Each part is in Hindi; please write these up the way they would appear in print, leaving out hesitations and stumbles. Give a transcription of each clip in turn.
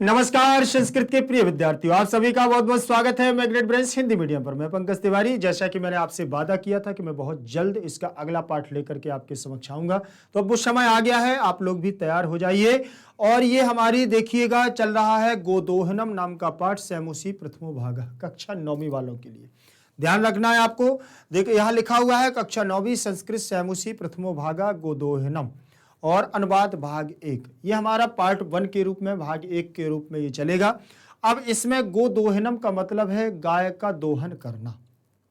नमस्कार संस्कृत के प्रिय विद्यार्थियों, आप सभी का बहुत बहुत स्वागत है मैग्नेट ब्रेंच हिंदी मीडियम पर। मैं पंकज तिवारी। जैसा कि मैंने आपसे वादा किया था कि मैं बहुत जल्द इसका अगला पार्ट लेकर के आपके समक्ष आऊंगा, तो अब वो समय आ गया है। आप लोग भी तैयार हो जाइए। और ये हमारी देखिएगा चल रहा है गोदोहनम नाम का पाठ, सैमुसी प्रथमो भाग, कक्षा 9वीं वालों के लिए ध्यान रखना है आपको। देखिए यहाँ लिखा हुआ है कक्षा 9वीं संस्कृत सैमुसी प्रथमो भागा गोदोहनम और अनुवाद भाग 1। ये हमारा पार्ट 1 के रूप में, भाग 1 के रूप में ये चलेगा। अब इसमें गोदोहनम का मतलब है गाय का दोहन करना।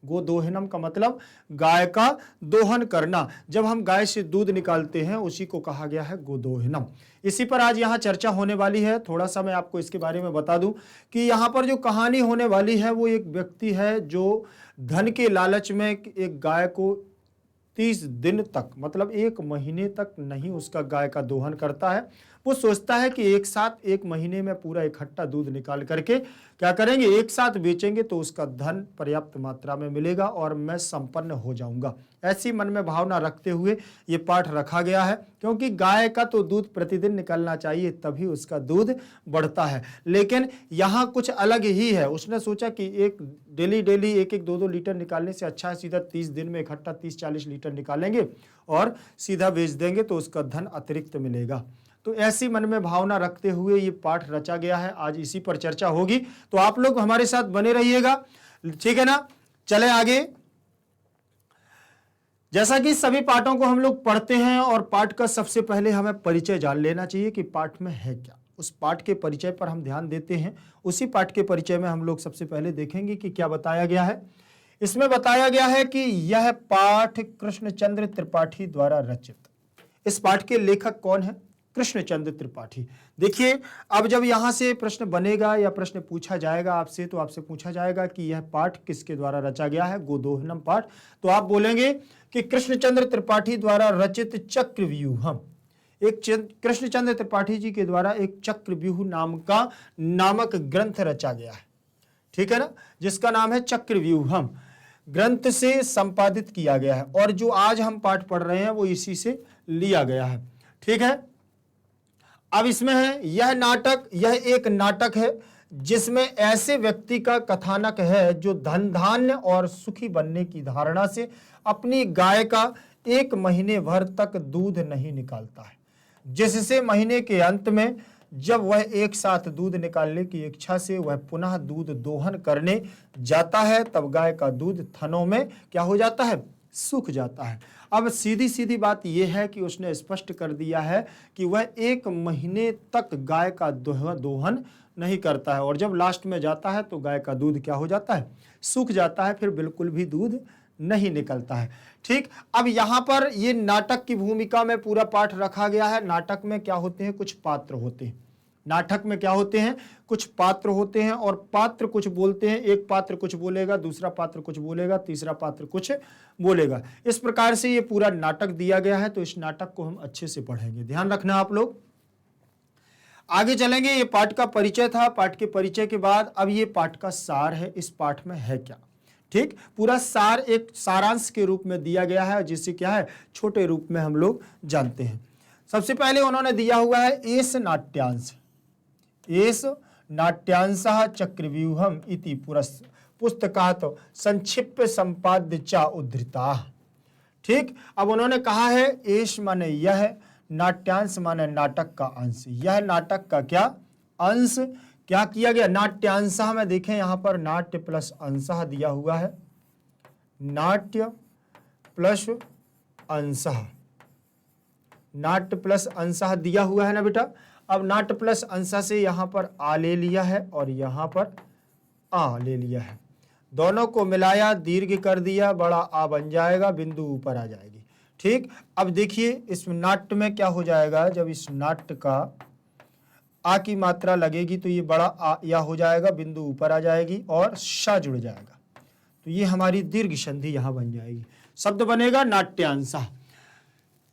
गोदोहनम का मतलब गाय का दोहन करना। जब हम गाय से दूध निकालते हैं उसी को कहा गया है गोदोहनम। इसी पर आज यहाँ चर्चा होने वाली है। थोड़ा सा मैं आपको इसके बारे में बता दूं कि यहाँ पर जो कहानी होने वाली है वो एक व्यक्ति है जो धन के लालच में एक गाय को 30 दिन तक, मतलब 1 महीने तक नहीं उसका गाय का दोहन करता है। वो सोचता है कि एक साथ 1 महीने में पूरा इकट्ठा दूध निकाल करके क्या करेंगे, एक साथ बेचेंगे तो उसका धन पर्याप्त मात्रा में मिलेगा और मैं संपन्न हो जाऊंगा। ऐसी मन में भावना रखते हुए ये पाठ रखा गया है, क्योंकि गाय का तो दूध प्रतिदिन निकलना चाहिए, तभी उसका दूध बढ़ता है। लेकिन यहाँ कुछ अलग ही है। उसने सोचा कि एक डेली 1-2 लीटर निकालने से अच्छा है सीधा 30 दिन में इकट्ठा 30-40 लीटर निकालेंगे और सीधा बेच देंगे तो उसका धन अतिरिक्त मिलेगा। तो ऐसी मन में भावना रखते हुए ये पाठ रचा गया है। आज इसी पर चर्चा होगी, तो आप लोग हमारे साथ बने रहिएगा, ठीक है ना। चले आगे। जैसा कि सभी पाठों को हम लोग पढ़ते हैं और पाठ का सबसे पहले हमें परिचय जान लेना चाहिए कि पाठ में है क्या। उस पाठ के परिचय पर हम ध्यान देते हैं। उसी पाठ के परिचय में हम लोग सबसे पहले देखेंगे कि क्या बताया गया है। इसमें बताया गया है कि यह पाठ कृष्णचंद्र त्रिपाठी द्वारा रचित। इस पाठ के लेखक कौन है? कृष्णचंद्र त्रिपाठी। देखिए, अब जब यहां से प्रश्न बनेगा या प्रश्न पूछा जाएगा आपसे, तो आपसे पूछा जाएगा कि यह पाठ किसके द्वारा रचा गया है, गोदोहनम पाठ, तो आप बोलेंगे कि कृष्णचंद्र त्रिपाठी द्वारा रचित चक्रव्यूहम। एक कृष्णचंद्र त्रिपाठी जी के द्वारा एक चक्रव्यूह नामक ग्रंथ रचा गया है, ठीक है ना, जिसका नाम है चक्रव्यूहम। ग्रंथ से संपादित किया गया है और जो आज हम पाठ पढ़ रहे हैं वो इसी से लिया गया है, ठीक है। अब इसमें है यह एक नाटक है जिसमें ऐसे व्यक्ति का कथानक है जो धन धान्य और सुखी बनने की धारणा से अपनी गाय का 1 महीने भर तक दूध नहीं निकालता है, जिससे महीने के अंत में जब वह एक साथ दूध निकालने की इच्छा से वह पुनः दूध दोहन करने जाता है, तब गाय का दूध थनों में क्या हो जाता है, सूख जाता है। अब सीधी सीधी बात यह है कि उसने स्पष्ट कर दिया है कि वह 1 महीने तक गाय का दोहन नहीं करता है और जब लास्ट में जाता है तो गाय का दूध क्या हो जाता है, सूख जाता है, फिर बिल्कुल भी दूध नहीं निकलता है, ठीक। अब यहां पर ये नाटक की भूमिका में पूरा पाठ रखा गया है। नाटक में क्या होते हैं, कुछ पात्र होते हैं। नाटक में क्या होते हैं, कुछ पात्र होते हैं और पात्र कुछ बोलते हैं। एक पात्र कुछ बोलेगा, दूसरा पात्र कुछ बोलेगा, तीसरा पात्र कुछ बोलेगा। इस प्रकार से ये पूरा नाटक दिया गया है। तो इस नाटक को हम अच्छे से पढ़ेंगे, ध्यान रखना आप लोग। आगे चलेंगे। ये पाठ का परिचय था। पाठ के परिचय के बाद अब ये पाठ का सार है। इस पाठ में है क्या, ठीक। पूरा सार एक सारांश के रूप में दिया गया है, जिसे क्या है, छोटे रूप में हम लोग जानते हैं। सबसे पहले उन्होंने दिया हुआ है एस नाट्यांश। एस नाट्यांशः चक्रव्यूहम इति पुस्तकात् संक्षिप्त संपाद्य च उद्धृता, ठीक। अब उन्होंने कहा है एस माने यह, नाट्यांश माने नाटक का अंश। यह नाटक का क्या अंश क्या किया गया, नाट्यांशः में देखें यहां पर नाट्य प्लस अंशः दिया हुआ है, नाट्य प्लस अंशः, नाट्य प्लस अंशः दिया हुआ है ना बेटा। अब नाट्य प्लस अंशः से यहां पर आ ले लिया है और यहां पर आ ले लिया है, दोनों को मिलाया, दीर्घ कर दिया, बड़ा आ बन जाएगा, बिंदु ऊपर आ जाएगी, ठीक। अब देखिए इस नाट्य में क्या हो जाएगा, जब इस नाट्य का आ की मात्रा लगेगी तो ये बड़ा आ या हो जाएगा, बिंदु ऊपर आ जाएगी और श जुड़ जाएगा, तो ये हमारी दीर्घ संधि यहां बन जाएगी। शब्द बनेगा नाट्यांशः।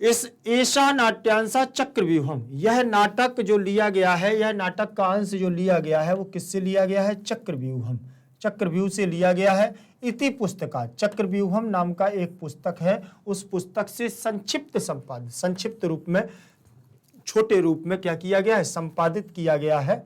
इस ऐसा नाट्यांशः चक्रव्यूहम, यह नाटक जो लिया गया है, यह नाटक का अंश जो लिया गया है वो किससे लिया गया है, चक्रव्यूहम, चक्रव्यूह से लिया गया है। इति पुस्तका, चक्रव्यूहम नाम का एक पुस्तक है, उस पुस्तक से संक्षिप्त संपादन, संक्षिप्त रूप में, छोटे रूप में क्या किया गया है, संपादित किया गया है।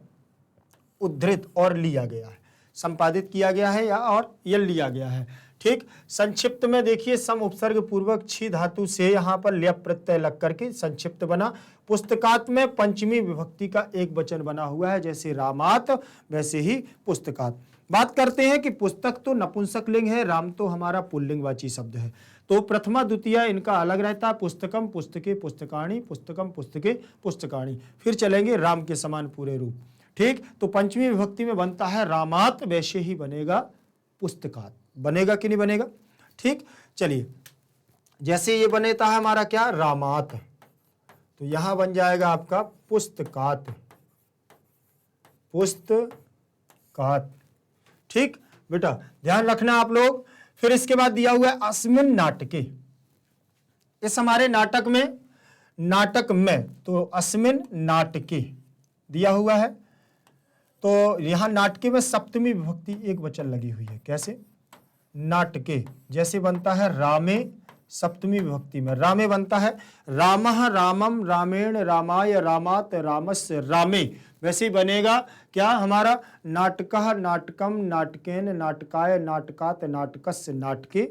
उद्धृत और लिया गया है, संपादित किया गया है या और ये लिया गया है। ठीक, संक्षिप्त में देखिए सम उपसर्ग पूर्वक छी धातु से यहाँ पर ल्यप प्रत्यय लग करके संक्षिप्त बना। पुस्तकात में पंचमी विभक्ति का एक वचन बना हुआ है, जैसे रामात वैसे ही पुस्तकात। बात करते हैं कि पुस्तक तो नपुंसक लिंग है, राम तो हमारा पुल्लिंगवाची शब्द है, तो प्रथमा द्वितीय इनका अलग रहता है, पुस्तकम पुस्तके पुस्तकाणी, पुस्तकम पुस्तके पुस्तकाणी। फिर चलेंगे राम के समान पूरे रूप। ठीक, तो पंचमी विभक्ति में बनता है रामात, वैसे ही बनेगा पुस्तकात। बनेगा कि नहीं बनेगा? ठीक, चलिए जैसे ये बनेता है हमारा क्या, रामात, तो यहां बन जाएगा आपका पुस्तकात, पुस्तकात। ठीक बेटा, ध्यान रखना आप लोग। फिर इसके बाद दिया हुआ है अस्मिन नाटके, इस हमारे नाटक में, नाटक में, तो अस्मिन नाटके दिया हुआ है। तो यहां नाटके में सप्तमी विभक्ति एक वचन लगी हुई है। कैसे? नाटके, जैसे बनता है रामे, सप्तमी विभक्ति में रामे बनता है, रामः रामम रामेण रामाय रामात रामस्य रामे, वैसे ही बनेगा क्या हमारा, नाटकः नाटकम नाटकेन नाटकाय नाटकात नाटकस्य नाटके,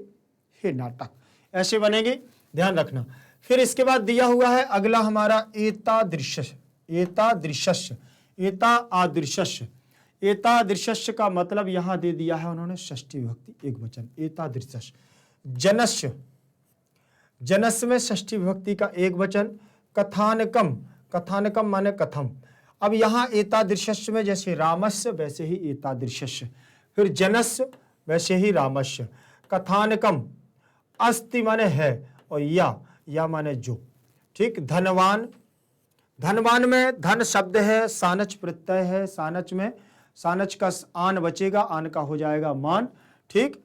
हे नाटक, ऐसे बनेंगे, ध्यान रखना। फिर इसके बाद दिया हुआ है अगला हमारा एतादृशस्य, एतादृशस्य, एता आदृशस्य। एतादृशस्य का मतलब यहां दे दिया है उन्होंने षष्ठी विभक्ति एक वचन, एतादृशस्य। जनस्य, जनस्य में षष्ठी विभक्ति का एक वचन। कथानकम, कथानकम माने कथम। अब यहां एतादृशस्य में जैसे रामस्य वैसे ही एतादृशस्य, फिर जनस्य वैसे ही रामस्य। कथानकम, अस्ति माने है, और या माने जो। ठीक, धनवान, धनवान में धन शब्द है, सानच प्रत्यय है, सानच में सानच का आन बचेगा, आन का हो जाएगा मान। ठीक,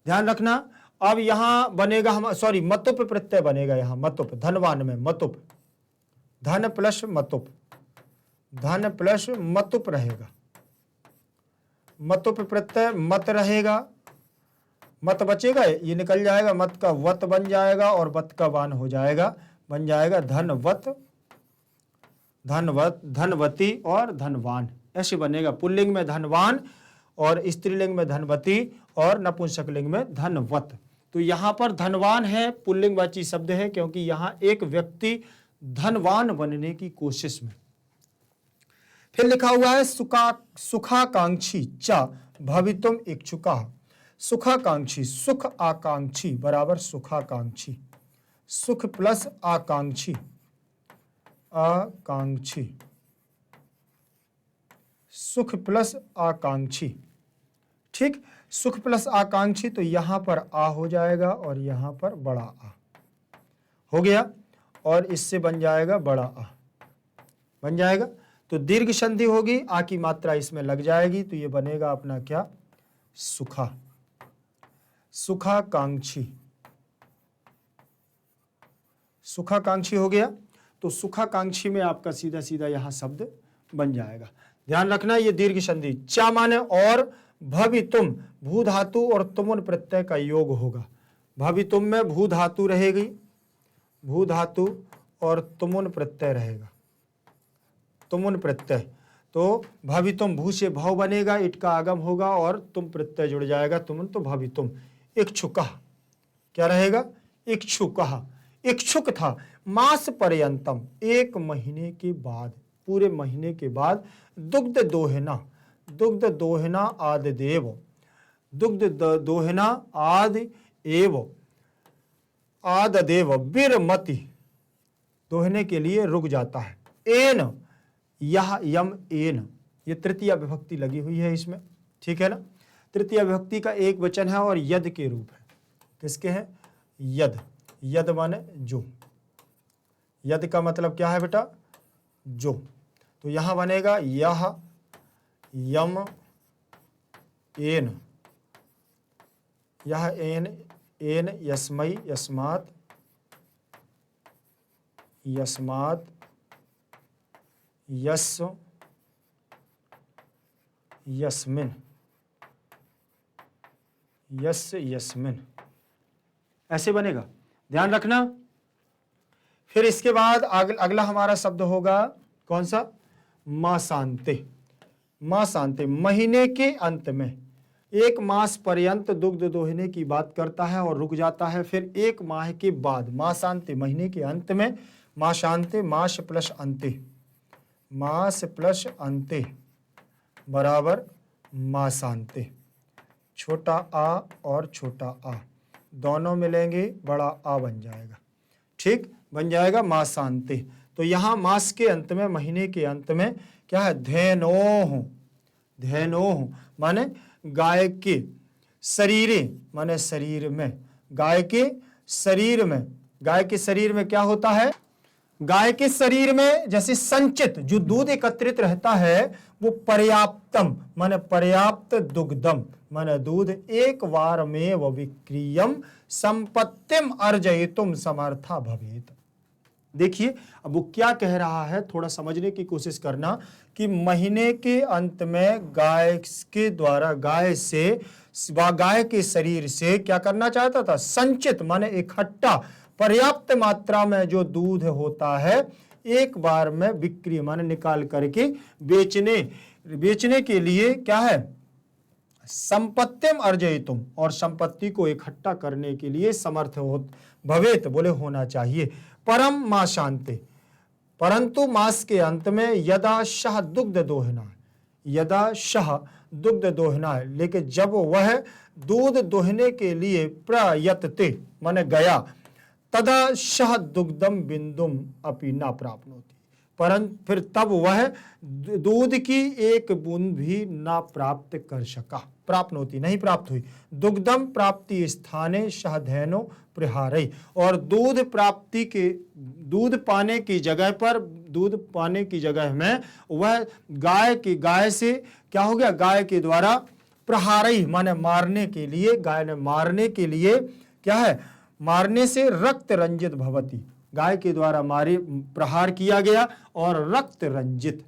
ध्यान रखना। अब यहां बनेगा हम, सॉरी मतुप प्रत्यय बनेगा यहां, मतुप, धनवान में मतुप, धन प्लस मतुप, धन प्लस मतुप रहेगा, मतुप प्रत्यय मत रहेगा, मत बचेगा, ये निकल जाएगा, मत का वत बन जाएगा और वत का वान हो जाएगा, बन जाएगा धनवत, धनवत, धनवती और धनवान, ऐसे बनेगा। पुल्लिंग में धनवान और स्त्रीलिंग में धनवती और नपुंसकलिंग में धनवत। तो यहां पर धनवान है, पुल्लिंगवाची शब्द है, क्योंकि यहां एक व्यक्ति धनवान बनने की कोशिश में। फिर लिखा हुआ है सुखाकांक्षी च भवितुम इच्छुका। सुखाकांक्षी, सुख आकांक्षी बराबर सुखाकांक्षी, सुख प्लस आकांक्षी, आकांक्षी, सुख प्लस आकांक्षी। ठीक, सुख प्लस आकांक्षी, तो यहां पर आ हो जाएगा और यहां पर बड़ा आ हो गया, और इससे बन जाएगा बड़ा आ, बन जाएगा। तो दीर्घ संधि होगी, आ की मात्रा इसमें लग जाएगी, तो ये बनेगा अपना क्या, सुखा, सुखाकांक्षी, सुखाकांक्षी हो गया। तो सुखाकांक्षी में आपका सीधा सीधा यहां शब्द बन जाएगा। ध्यान रखना, ये दीर्घ संधि चा माने और, भवितुम भू धातु और तुमुन प्रत्यय का योग होगा। भवितुम में भू धातु रहेगी, भू धातु और तुमुन प्रत्यय रहेगा, तुमुन प्रत्यय। तो भवितुम, भू से भव बनेगा, इट का आगम होगा और तुम प्रत्यय जुड़ जाएगा, तुमुन, तो भवितुम। इच्छुकः क्या रहेगा, इच्छुकः, इच्छुक था, मास पर्यंतम, एक महीने के बाद, पूरे महीने के बाद। दुग्ध दोहना, दुग्ध दोहना आदि देव, दुग्ध दोहना आदि एव, आद देव, विरमति, दोहने के लिए रुक जाता है। एन, यह यम एन, ये तृतीय विभक्ति लगी हुई है इसमें, ठीक है ना। तृतीय विभक्ति का एक वचन है और यद के रूप है। किसके हैं, यद, यद माने जो, यद का मतलब क्या है बेटा, जो। तो यहां बनेगा यह यम एन, यह एन, एन यस्मई यस्मात्, यस्मात्, यस्, यस्मिन, यस् यस्मिन, ऐसे बनेगा, ध्यान रखना। फिर इसके बाद अगला हमारा शब्द होगा कौन सा, मासांते। मासांते, महीने के अंत में, एक मास पर्यंत दुग्ध दोहने की बात करता है और रुक जाता है, फिर एक माह के बाद, मासांते महीने के अंत में, मासांते मास प्लस अंते, मास प्लस अंते बराबर मासांते, छोटा आ और छोटा आ दोनों मिलेंगे, बड़ा आ बन जाएगा, ठीक, बन जाएगा मासांते। तो यहाँ मास के अंत में, महीने के अंत में क्या है, धेनोह, धेनोह माने गाय के शरीरे, माने शरीर में, गाय के शरीर में, गाय के शरीर में क्या होता है, गाय के शरीर में जैसे संचित जो दूध एकत्रित रहता है वो पर्याप्तम माने पर्याप्त दुग्धम माने दूध एक बार में व विक्रियम संपत्तिम अर्जयितुम समर्था भवेत। देखिए अब वो क्या कह रहा है, थोड़ा समझने की कोशिश करना कि महीने के अंत में गाय के द्वारा, गाय से, गाय के शरीर से क्या करना चाहता था, संचित माने इकट्ठा पर्याप्त मात्रा में जो दूध होता है एक बार में बिक्री माने निकाल करके बेचने के लिए क्या है, संपत्तिम अर्जयितुम, और संपत्ति को इकट्ठा करने के लिए समर्थ हो भवेत, बोले होना चाहिए। परम मासांते, परंतु मास के अंत में यदा शह दुग्ध दोहना, यदा शह दुग्ध दोहना है, लेकिन जब वह दूध दोहने के लिए प्रयतते माने गया, तदा शह दुग्धम बिंदुम अपि न प्राप्नोति, परंतु फिर तब वह दूध की एक बूंद भी ना प्राप्त कर सका, प्राप्नोति नहीं प्राप्त हुई, दुग्धम प्राप्ति स्थाने शहधैनो प्रहारई, और दूध प्राप्ति के, दूध पाने की जगह पर, दूध पाने की जगह में वह गाय से क्या हो गया, गाय के द्वारा प्रहारई माने मारने के लिए, गाय ने मारने के लिए क्या है, मारने से रक्त रंजित भवती, गाय के द्वारा मारे प्रहार किया गया और रक्त रंजित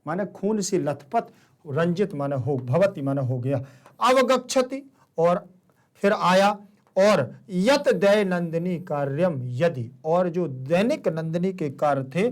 माने खून से लथपथ, रंजित माने हो, भवती माने हो गया, अवगच्छति और फिर आया, और यत दै नंदिनी कार्यम यदि, और जो दैनिक नंदिनी के कार्य थे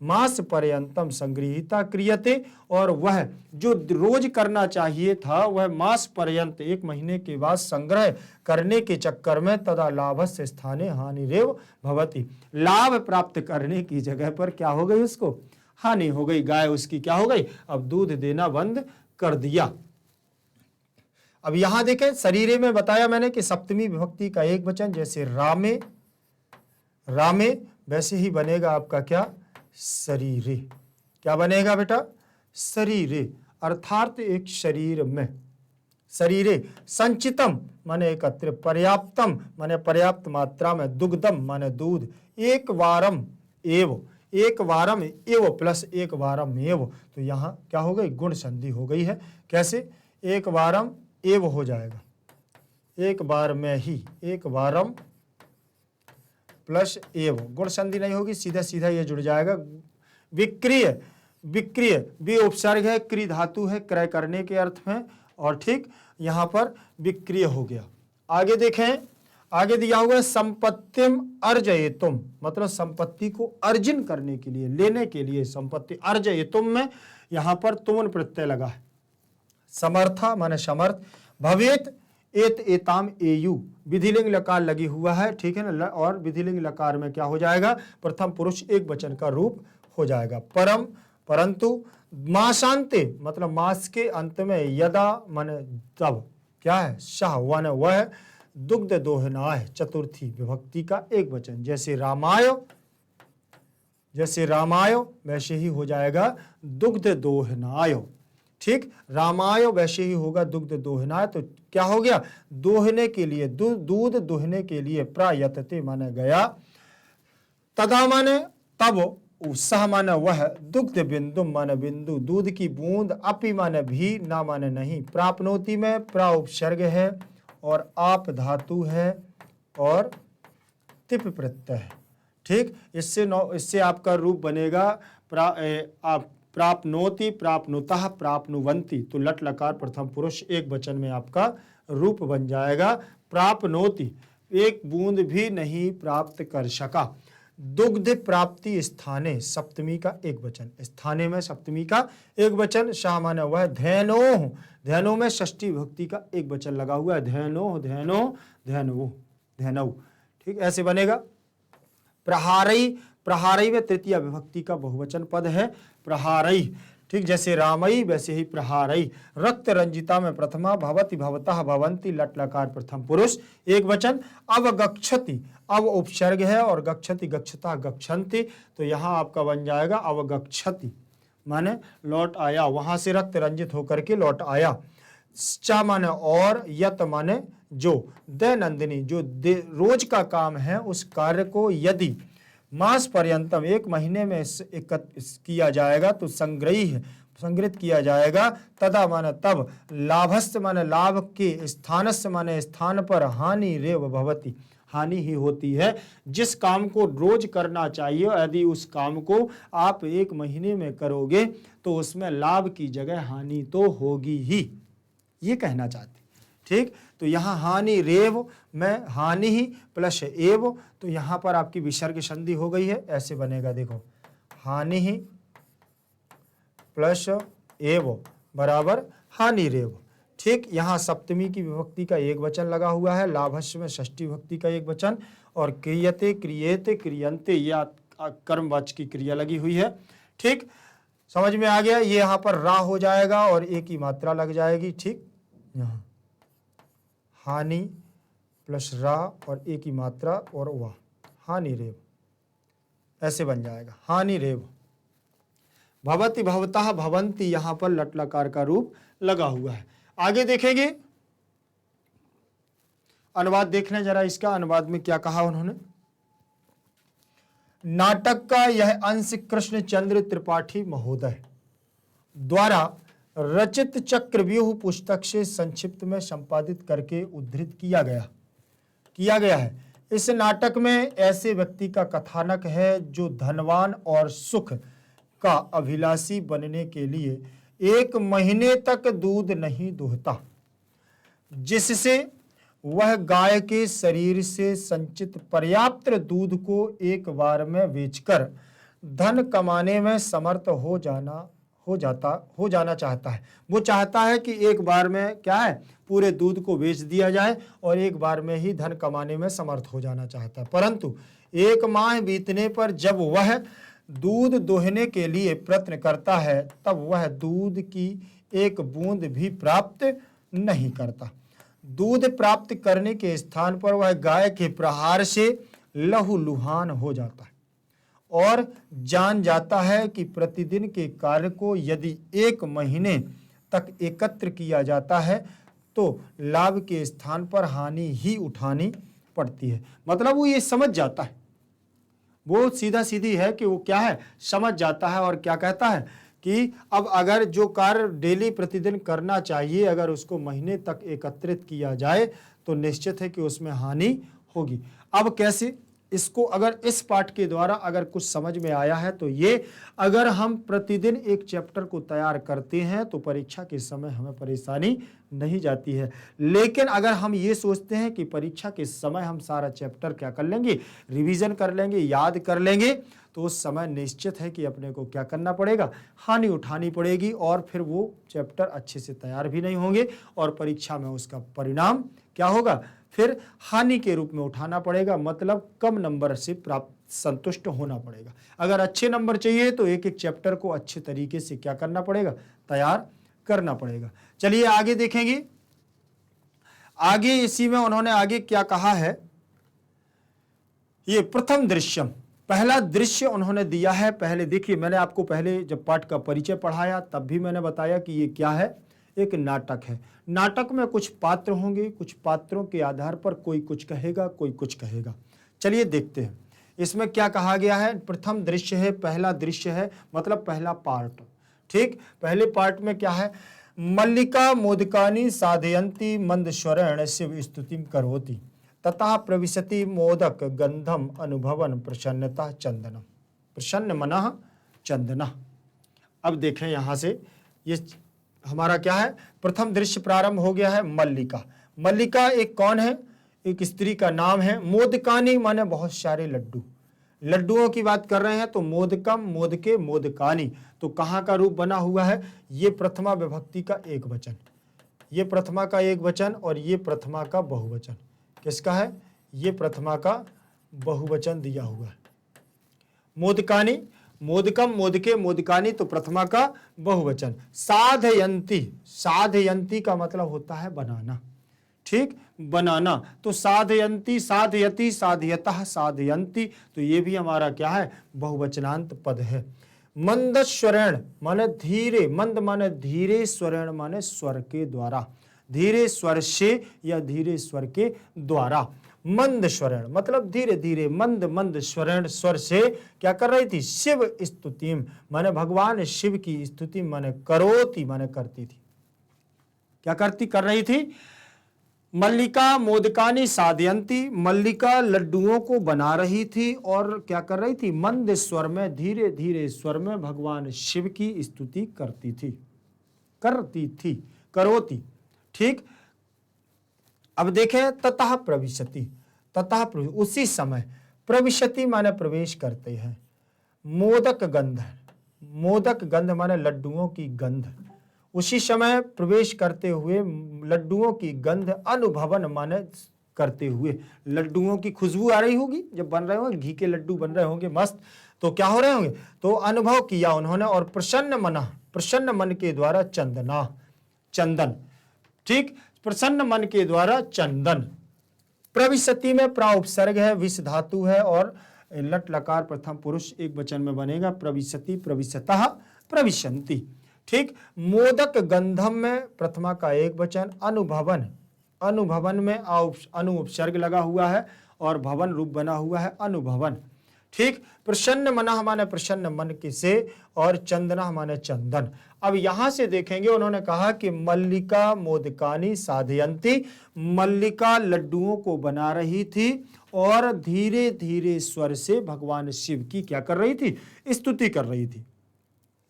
मास पर्यंतम संगृहीता क्रियते, और वह जो रोज करना चाहिए था वह मास पर्यंत एक महीने के बाद संग्रह करने के चक्कर में तदा लाभस्य स्थाने हानिरेव भवति, लाभ प्राप्त करने की जगह पर क्या हो गई, उसको हानि हो गई, गाय उसकी क्या हो गई, अब दूध देना बंद कर दिया। अब यहां देखें शरीरे में बताया मैंने कि सप्तमी विभक्ति का एक वचन, जैसे रामे, रामे वैसे ही बनेगा आपका क्या, शरीरे, क्या बनेगा बेटा, शरीरे, अर्थात एक शरीर में, शरीरे, संचितम माने एकत्र, पर्याप्तम माने पर्याप्त मात्रा में, दुग्धम माने दूध, एक वारम एव, एक वारम एव प्लस एक वारम एव, तो यहाँ क्या हो गई, गुण संधि हो गई है, कैसे, एक वारम एव हो जाएगा, एक बार में ही, एक वारम प्लस एव, गुण संधि नहीं होगी, सीधा सीधा ये जुड़ जाएगा। विक्रिय, विक्रिय भी उपसर्ग है, क्री धातु है क्रय करने के अर्थ में, और ठीक यहाँ पर विक्रिय हो गया। आगे देखें, आगे दिया हुआ है संपत्तिम अर्जयितुम, मतलब संपत्ति को अर्जन करने के लिए, लेने के लिए, संपत्ति अर्जयितुम में यहाँ पर तुमन प्रत्यय लगा है, समर्था माने समर्थ, भवेत एत एताम एयु, विधिलिंग लकार लगी हुआ है, ठीक है ना, और विधिलिंग लकार में क्या हो जाएगा, प्रथम पुरुष एक वचन का रूप हो जाएगा। परम, परंतु, मासांते मतलब मास के अंत में, यदा माने तब, क्या है, शाह वन वह, दुग्ध दोहनाय चतुर्थी विभक्ति का एक वचन, जैसे रामाय, जैसे रामाय वैसे ही हो जाएगा दुग्ध दोहनाय, ठीक, रामाय वैसे ही होगा दुग्ध दोहनाय, तो क्या हो गया, दोहने के लिए, दूध दोहने के लिए, प्रायतते माने गया, तदा माने तब, सह माने वह, दुग्ध बिंदु माने बिंदु, दूध की बूंद, अपि माने भी, ना माने नहीं, प्राप्नोति में प्रा उपसर्ग है और आप धातु है और तिप प्रत्यय है, ठीक, इससे आपका रूप बनेगा प्राप्नोति, प्राप्नुतः, प्राप्नुवंती, तो लट लकार प्रथम पुरुष एक वचन में आपका रूप बन जाएगा, प्राप्नोति, एक बूंद भी नहीं प्राप्त कर सका, दुग्ध प्राप्ति स्थाने, सप्तमी का एक वचन, स्थाने में सप्तमी का एक वचन, शाह माने वह, धैनोह, धैनो में षष्ठी विभक्ति का एक वचन लगा हुआ है, धैनोह, धैनो, धैनवो, धैनऊ, ठीक, ऐसे बनेगा। प्रहारई, प्रहारई में तृतीय विभक्ति का बहुवचन पद है, प्रहारई, ठीक, जैसे रामई वैसे ही प्रहारई। रक्त रंजिता में प्रथमा, भवति, भवतः, भवंती, लट लकार प्रथम पुरुष एक वचन। अवगच्छति, अब उपसर्ग है, और गच्छति, गच्छता, गच्छन्ति, तो यहाँ आपका बन जाएगा अवगच्छति, माने लौट आया, वहां से रक्त रंजित होकर के लौट आया। चा माने और, यत माने जो, दैनंदिनी, जो रोज का काम है उस कार्य को यदि मास पर्यंतम, एक महीने में किया जाएगा तो संग्रही, संग्रहित किया जाएगा। तदा माने तब, लाभस्य माने लाभ के, स्थानस्य माने स्थान पर, हानि रेव भवति, हानि ही होती है। जिस काम को रोज करना चाहिए यदि उस काम को आप एक महीने में करोगे तो उसमें लाभ की जगह हानि तो होगी ही, ये कहना चाहते, ठीक। तो यहाँ हानि रेव में हानि ही प्लस एव, तो यहाँ पर आपकी विसर्ग संधि हो गई है, ऐसे बनेगा, देखो, हानि ही प्लस एव बराबर हानि रेव, ठीक। यहाँ सप्तमी की विभक्ति का एक वचन लगा हुआ है, लाभस्य में षष्ठी विभक्ति का एक वचन, और क्रियते, क्रियेते, क्रियंते, या कर्मवाचक की क्रिया लगी हुई है, ठीक, समझ में आ गया। ये यहाँ पर रा हो जाएगा और एक ही मात्रा लग जाएगी, ठीक, यहाँ हानि प्लस रा और एक ही मात्रा और वाह, हानि रेव, ऐसे बन जाएगा, हानि रेव। भवति, भवतः, भवंती, यहां पर लट लकार का रूप लगा हुआ है। आगे देखेंगे, अनुवाद देखने जरा इसका, अनुवाद में क्या कहा उन्होंने। नाटक का यह अंश कृष्णचंद्र त्रिपाठी महोदय द्वारा रचित चक्रव्यूह पुस्तक से संक्षिप्त में संपादित करके उद्धृत किया गया है। इस नाटक में ऐसे व्यक्ति का कथानक है जो धनवान और सुख का अभिलाषी बनने के लिए एक महीने तक दूध नहीं दूहता, जिससे वह गाय के शरीर से संचित पर्याप्त दूध को एक बार में बेचकर धन कमाने में समर्थ हो जाना चाहता है। वो चाहता है कि एक बार में क्या है, पूरे दूध को बेच दिया जाए और एक बार में ही धन कमाने में समर्थ हो जाना चाहता है। परंतु एक माह बीतने पर जब वह दूध दोहने के लिए प्रयत्न करता है तब वह दूध की एक बूंद भी प्राप्त नहीं करता। दूध प्राप्त करने के स्थान पर वह गाय के प्रहार से लहूलुहान हो जाता है और जान जाता है कि प्रतिदिन के कार्य को यदि एक महीने तक एकत्र किया जाता है तो लाभ के स्थान पर हानि ही उठानी पड़ती है। मतलब वो ये समझ जाता है, वो सीधा सीधी है कि वो क्या है, समझ जाता है और क्या कहता है कि अब अगर जो कार्य डेली प्रतिदिन करना चाहिए अगर उसको महीने तक एकत्रित किया जाए तो निश्चित है कि उसमें हानि होगी। अब कैसे, इसको अगर इस पाठ के द्वारा अगर कुछ समझ में आया है तो ये, अगर हम प्रतिदिन एक चैप्टर को तैयार करते हैं तो परीक्षा के समय हमें परेशानी नहीं जाती है। लेकिन अगर हम ये सोचते हैं कि परीक्षा के समय हम सारा चैप्टर क्या कर लेंगे, रिवीजन कर लेंगे, याद कर लेंगे, तो उस समय निश्चित है कि अपने को क्या करना पड़ेगा, हानि उठानी पड़ेगी और फिर वो चैप्टर अच्छे से तैयार भी नहीं होंगे और परीक्षा में उसका परिणाम क्या होगा, फिर हानि के रूप में उठाना पड़ेगा। मतलब कम नंबर से प्राप्त संतुष्ट होना पड़ेगा। अगर अच्छे नंबर चाहिए तो एक एक चैप्टर को अच्छे तरीके से क्या करना पड़ेगा, तैयार करना पड़ेगा। चलिए आगे देखेंगे। आगे इसी में उन्होंने आगे क्या कहा है, ये प्रथम दृश्यम, पहला दृश्य उन्होंने दिया है। पहले देखिए, मैंने आपको पहले जब पाठ का परिचय पढ़ाया तब भी मैंने बताया कि ये क्या है, एक नाटक है। नाटक में कुछ पात्र होंगे, कुछ पात्रों के आधार पर कोई कुछ कहेगा, कोई कुछ कहेगा। चलिए देखते हैं इसमें क्या कहा गया है। प्रथम दृश्य है, पहला दृश्य है, मतलब पहला पार्ट, ठीक। पहले पार्ट में क्या है, मल्लिका मोदकानी साधयंती मंद स्वरेण शिव स्तुतिम करोति तथा प्रविशति मोदक गंधम अनुभवन प्रसन्नता चंदनम, प्रसन्न मनः चंदना। अब देखें यहाँ से, ये हमारा क्या है, प्रथम दृश्य प्रारंभ हो गया है। मल्लिका, मल्लिका एक कौन है, एक स्त्री का नाम है। मोदकानी माने बहुत सारे लड्डू, लड्डुओं की बात कर रहे हैं तो मोदकम, मोदके, मोदकानी, तो कहाँ का रूप बना हुआ है? ये प्रथमा विभक्ति का एक वचन, ये प्रथमा का एक वचन और ये प्रथमा का बहुवचन। किसका है? ये प्रथमा का बहुवचन दिया हुआ है। मोदकानी, मोदकम, मोदके, मोदकानी, तो प्रथमा का बहुवचन। साधयंती, साधयंती का मतलब होता है बनाना, ठीक, बनाना। तो साधयंती, साधयति, साधयतः, साधयंती, तो ये भी हमारा क्या है? बहुवचनांत पद है। मंद स्वरेण माने धीरे, मंद माने धीरे, स्वरेण माने स्वर के द्वारा, धीरे स्वर से या धीरे स्वर के द्वारा। मंद स्वरेण मतलब धीरे धीरे, मंद मंद स्वरेण स्वर से क्या कर रही थी? शिव स्तुति माने भगवान शिव की स्तुति माने करोति माने करती थी। क्या करती? कर रही थी। मल्लिका मोदकानी साधयंती, मल्लिका लड्डुओं को बना रही थी और क्या कर रही थी? मंद स्वर में, धीरे धीरे स्वर में भगवान शिव की स्तुति करती थी, करोति, ठीक। अब देखें, ततः प्रविशति, ततः उसी समय, प्रविशति माने प्रवेश करते हैं। मोदक गंध, मोदक गंध माने लड्डुओं की गंध, उसी समय प्रवेश करते हुए लड्डुओं की गंध, अनुभवन माने करते हुए, लड्डुओं की खुशबू आ रही होगी जब बन रहे होंगे, घी के लड्डू बन रहे होंगे मस्त, तो क्या हो रहे होंगे? तो अनुभव किया उन्होंने, और प्रसन्न मना, प्रसन्न मन के द्वारा चंदना, चंदन, ठीक, प्रसन्न मन के द्वारा चंदन। प्रविशति में प्रा उपसर्ग है, विष धातु है और लट लकार प्रथम पुरुष एक वचन में बनेगा। प्रविशति, प्रविशतः, प्रविशन्ति, ठीक। मोदक गंधम में प्रथमा का एक वचन। अनुभवन, अनुभवन में अनु उपसर्ग लगा हुआ है और भवन रूप बना हुआ है, अनुभवन, ठीक। प्रसन्न मना माने प्रसन्न मन के से, और चंदना माने चंदन। अब यहां से देखेंगे, उन्होंने कहा कि मल्लिका मोदकानी साधयंती, मल्लिका लड्डुओं को बना रही थी और धीरे धीरे स्वर से भगवान शिव की क्या कर रही थी? स्तुति कर रही थी,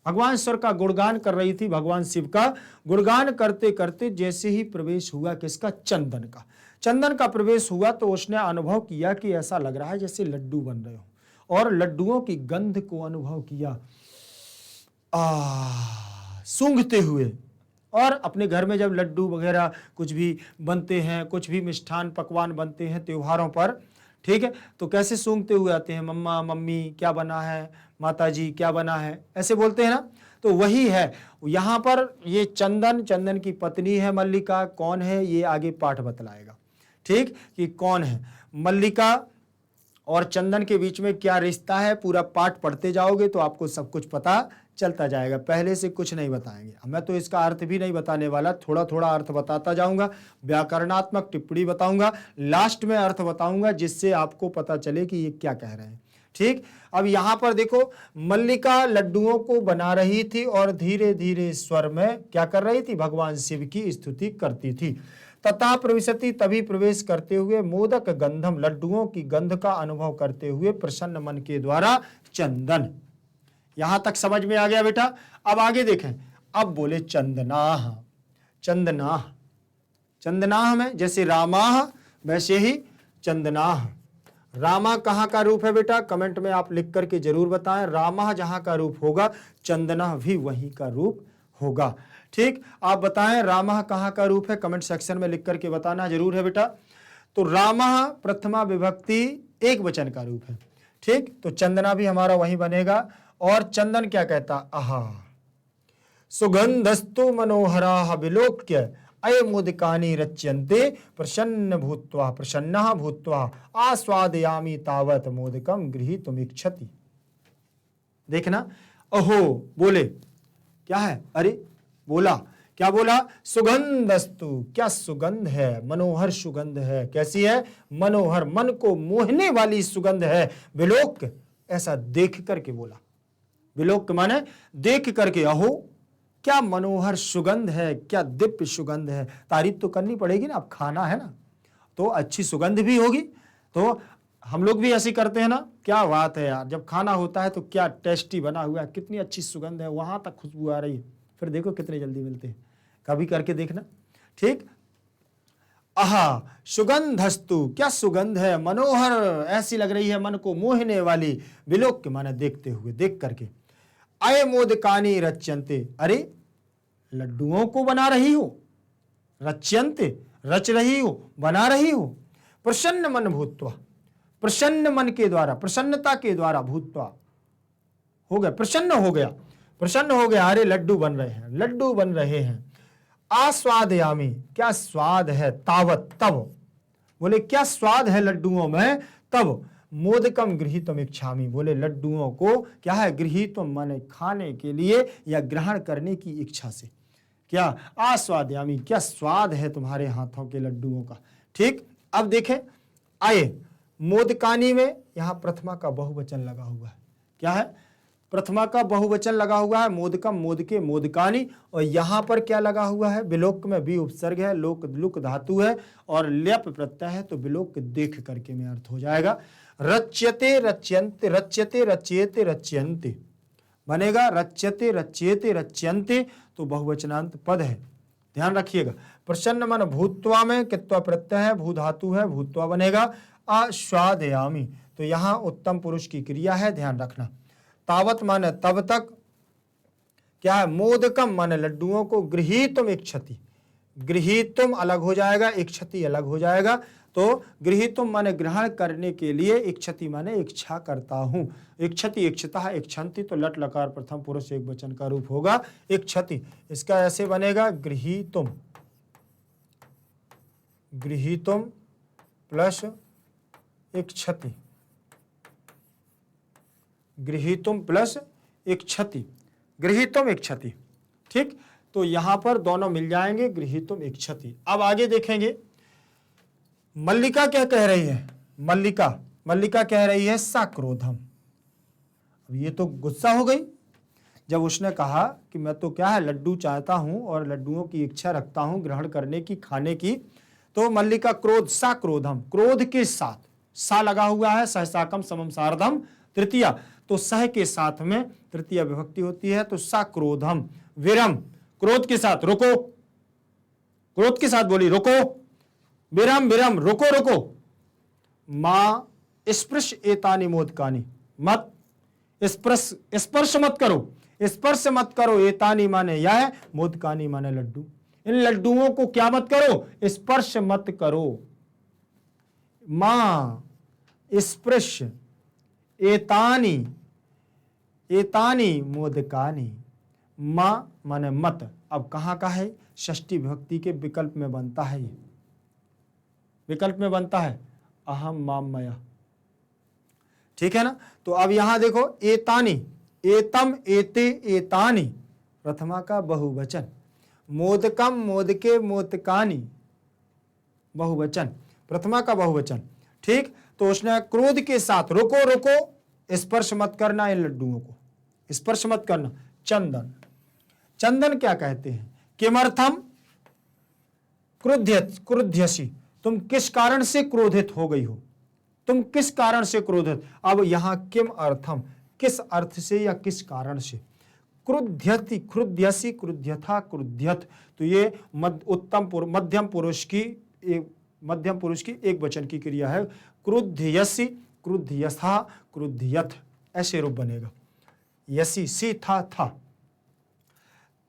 भगवान ईश्वर का गुणगान कर रही थी। भगवान शिव का गुणगान करते करते जैसे ही प्रवेश हुआ किसका? चंदन का, चंदन का प्रवेश हुआ तो उसने अनुभव किया कि ऐसा लग रहा है जैसे लड्डू बन रहे हो, और लड्डुओं की गंध को अनुभव किया सूंघते हुए। और अपने घर में जब लड्डू वगैरह कुछ भी बनते हैं, कुछ भी मिष्ठान पकवान बनते हैं त्योहारों पर, ठीक है, तो कैसे सूंघते हुए आते हैं? मम्मा, मम्मी क्या बना है, माता जी क्या बना है, ऐसे बोलते हैं ना। तो वही है यहाँ पर। ये चंदन, चंदन की पत्नी है मल्लिका। कौन है ये आगे पाठ बतलाएगा, ठीक, कि कौन है मल्लिका और चंदन के बीच में क्या रिश्ता है। पूरा पाठ पढ़ते जाओगे तो आपको सब कुछ पता चलता जाएगा, पहले से कुछ नहीं बताएंगे। मैं तो इसका अर्थ भी नहीं बताने वाला, थोड़ा थोड़ा अर्थ बताता जाऊंगा, व्याकरणात्मक टिप्पणी बताऊंगा, लास्ट में अर्थ बताऊंगा, जिससे आपको पता चले कि ये क्या कह रहे हैं, ठीक। अब यहां पर देखो, मल्लिका लड्डुओं को बना रही थी और धीरे धीरे स्वर में क्या कर रही थी? भगवान शिव की स्तुति करती थी। तथा प्रविशति, तभी प्रवेश करते हुए, मोदक गंधम, लड्डुओं की गंध का अनुभव करते हुए, प्रसन्न मन के द्वारा चंदन। यहां तक समझ में आ गया बेटा? अब आगे देखें, अब बोले चंदनाह, चंदनाह, चंदनाह में जैसे रामाह वैसे ही चंदनाह। रामा कहाँ का रूप है बेटा? कमेंट में आप लिख करके जरूर बताएं। रामा जहां का रूप होगा, चंदना भी वहीं का रूप होगा, ठीक। आप बताएं रामा कहाँ का रूप है, कमेंट सेक्शन में लिख करके बताना जरूर है बेटा। तो रामा प्रथमा विभक्ति एक वचन का रूप है, ठीक। तो चंदना भी हमारा वहीं बनेगा। और चंदन क्या कहता? आहा, सुगंधस्तु मनोहरा विलोक्य अय मोदकानि रच्यन्ते प्रसन्न भूत्वा, प्रसन्नः भूत्वा आस्वादयामि तावत मोदकम गृहीतुमिच्छति। देखना, अहो बोले क्या है? अरे बोला, क्या बोला? सुगंधस्तु, क्या सुगंध है, मनोहर सुगंध है। कैसी है? मनोहर, मन को मोहने वाली सुगंध है। विलोक, ऐसा देख करके बोला। विलोक माने देख करके, अहो क्या मनोहर सुगंध है, क्या दिव्य सुगंध है। तारीफ तो करनी पड़ेगी ना, अब खाना है ना, तो अच्छी सुगंध भी होगी। तो हम लोग भी ऐसे करते हैं ना, क्या बात है यार, जब खाना होता है तो क्या टेस्टी बना हुआ है, कितनी अच्छी सुगंध है, वहां तक खुशबू आ रही है। फिर देखो कितने जल्दी मिलते हैं, कभी करके देखना, ठीक। आहा सुगंधस्तु, क्या सुगंध है, मनोहर, ऐसी लग रही है मन को मोहने वाली, विलोक्य माने देखते हुए, देख करके। अय मोदकानी रच्यन्ते, अरे लड्डुओं को बना रही हो, रच्यन्ते रच रही हो, बना रही हो। प्रसन्न मन भूत्वा, प्रसन्न मन के द्वारा, प्रसन्नता के द्वारा, भूत्वा हो गया, प्रसन्न हो गया, प्रसन्न हो गया, अरे लड्डू बन रहे हैं, लड्डू बन रहे हैं। आस्वादयामी, क्या स्वाद है, तावत तब, बोले क्या स्वाद है लड्डुओं में, तब मोदकम गृहीतम इच्छामि, बोले लड्डुओं को क्या है, गृहीतम माने खाने के लिए या ग्रहण करने की इच्छा से, क्या आस्वादयामी, क्या स्वाद है तुम्हारे हाथों के लड्डुओं का। ठीक, अब देखें, आए मोदकानी में यहां प्रथमा का बहुवचन लगा हुआ है, क्या है, प्रथमा का बहुवचन लगा हुआ है, मोदकम मोदके मोदकानी, और यहां पर क्या लगा हुआ है, विलोक में भी उपसर्ग है, लोक लुक धातु है और ल्यप प्रत्यय है, तो विलोक देख करके में अर्थ हो जाएगा। रच्यते रच्यन्ते, रच्यते रच्येते रच्यन्ते बनेगा, रच्यते रच्येते रच्यन्ते, तो बहुवचनांत पद है, ध्यान रखिएगा। प्रसन्न मन भूत्वा में कित्वा प्रत्यय है, भू धातु है, भूत्वा बनेगा। आस्वादयामी, तो यहां उत्तम पुरुष की क्रिया है, ध्यान रखना। तावत माने तब तक, क्या है, मोदकम माने लड्डुओं को, गृहीतुम इच्छति, गृहीतुम अलग हो जाएगा, इच्छति अलग हो जाएगा, तो गृहीतुम माने ग्रहण करने के लिए, इच्छति माने इच्छा करता हूं, इच्छति इच्छता इच्छन्ति, तो लट लकार प्रथम पुरुष एक वचन का रूप होगा इच्छति। इसका ऐसे बनेगा, गृहीतुम, गृहीतुम प्लस इच्छति, गृहीतुम प्लस इच्छति, गृहीतुम इच्छति। ठीक, तो यहां पर दोनों मिल जाएंगे, गृहीतुम इच्छति। अब आगे देखेंगे, मल्लिका क्या कह रही है, मल्लिका कह रही है साक्रोधम। अब ये तो गुस्सा हो गई जब उसने कहा कि मैं तो क्या है, लड्डू चाहता हूं और लड्डुओं की इच्छा रखता हूं ग्रहण करने की, खाने की, तो मल्लिका क्रोध, साक्रोधम, क्रोध के साथ, सा लगा हुआ है, सहसाकम समम सार्धम तृतीया, तो सह के साथ में तृतीय विभक्ति होती है, तो साक्रोधम, विरम, क्रोध के साथ, रुको, क्रोध के साथ बोली रुको, विरम विरम, रुको रुको, मां स्पृश एतानि मोदकानि, मत स्पर्श मत करो, स्पर्श मत करो, एतानि माने यह, मोदकानि माने लड्डू, इन लड्डुओं को क्या मत करो, स्पर्श मत करो। मां स्पृश एतानि, एतानि मोदकानि, मां माने मत, अब कहां का है, षष्ठी विभक्ति के विकल्प में बनता है, ये विकल्प में बनता है, अहम माम मया, ठीक है ना। तो अब यहां देखो, एतानी, एतम एते एतानी, प्रथमा का बहुवचन, मोदकम मोदके मोदकानी, बहुवचन, प्रथमा का बहुवचन। ठीक, तो उसने क्रोध के साथ, रुको रुको, स्पर्श मत करना इन लड्डुओं को, स्पर्श मत करना। चंदन, चंदन क्या कहते हैं, किमर्थम क्रुध्यसी, तुम किस कारण से क्रोधित हो गई हो, तुम किस कारण से क्रोधित। अब यहां किम अर्थम, किस अर्थ से या किस कारण से, क्रुध्यति, क्रुध्यसी, क्रुध्यथा, क्रुध्यत, तो ये मध्यम पुरुष की एक वचन की क्रिया है, क्रुध्यसी, क्रुध्यथा, क्रुध्यथ, ऐसे रूप बनेगा, यसी सी था,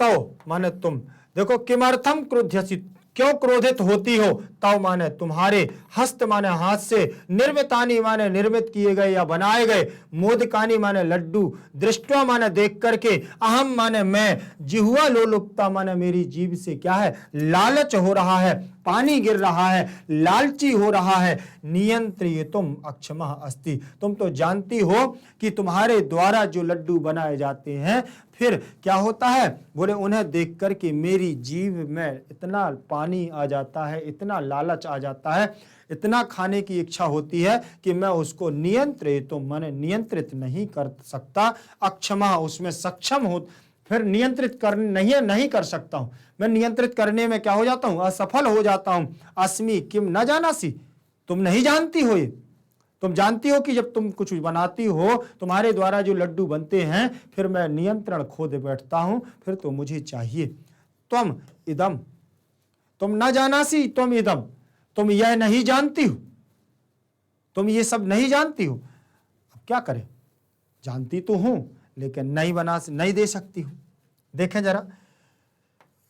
तो माने तुम, देखो किमर्थम क्रुध्यसी, क्यों क्रोधित होती हो, तव माने तुम्हारे, हस्त माने हाथ से, निर्मितानी माने निर्मित किए गए या बनाए गए, मोदकानी माने लड्डू, दृष्टवा माने देख करके, अहम माने मैं, जिह्वा लोलुपता माने मेरी जीभ से क्या है, लालच हो रहा है, पानी गिर रहा है, लालची हो रहा है, नियंत्रितुम अक्षमः अस्ति, तुम तो जानती हो कि तुम्हारे द्वारा जो लड्डू बनाए जाते हैं फिर क्या होता है, बोले उन्हें देख करके मेरी जीभ में इतना पानी आ जाता है, इतना लालच आ जाता है, इतना खाने की इच्छा होती है कि मैं उसको नियंत्रित नहीं कर सकता, अक्षमा, उसमें सक्षम हो, फिर नियंत्रित नहीं कर सकता हूं, मैं नियंत्रित करने में क्या हो जाता हूं, असफल हो जाता हूं। अस्मि किम न जानासी, तुम नहीं जानती हो, ये तुम जानती हो कि जब तुम कुछ बनाती हो, तुम्हारे द्वारा जो लड्डू बनते हैं, फिर मैं नियंत्रण खो दे बैठता हूं, फिर तो मुझे चाहिए। त्वम इदम, तुम न जानासी त्वम इदम, तुम यह नहीं जानती हो, तुम ये सब नहीं जानती हो। अब क्या करें, जानती तो हूं लेकिन नहीं दे सकती हूं। देखें जरा,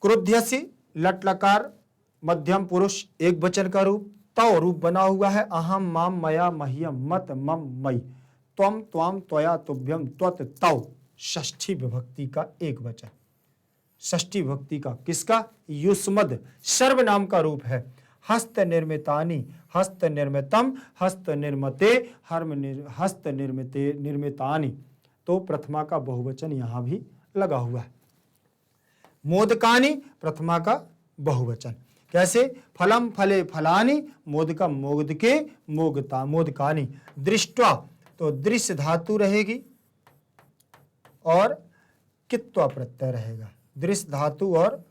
क्रुध्यसि लट लकार मध्यम पुरुष एक वचन का रूप, तव रूप बना हुआ है, अहम माम मया मह्यम मत मम मई, त्वम त्वाम त्वया तुभ्यम त्वत तव, षष्ठी विभक्ति का एक वचन। षष्ठी विभक्ति का किसका? युष्मद सर्वनाम का रूप है। हस्त निर्मितानि, हस्त निर्मितम, हस्त निर्मते, हस्त निर्मिते निर्मितानि, तो प्रथमा का बहुवचन यहां भी लगा हुआ है। मोदकानि प्रथमा का बहुवचन। कैसे? फलम फले फलानि, मोदकम मोदके मोदता मोदकानि। दृष्ट्वा, तो दृश्य धातु रहेगी और कित्वा प्रत्यय रहेगा। दृश्य धातु और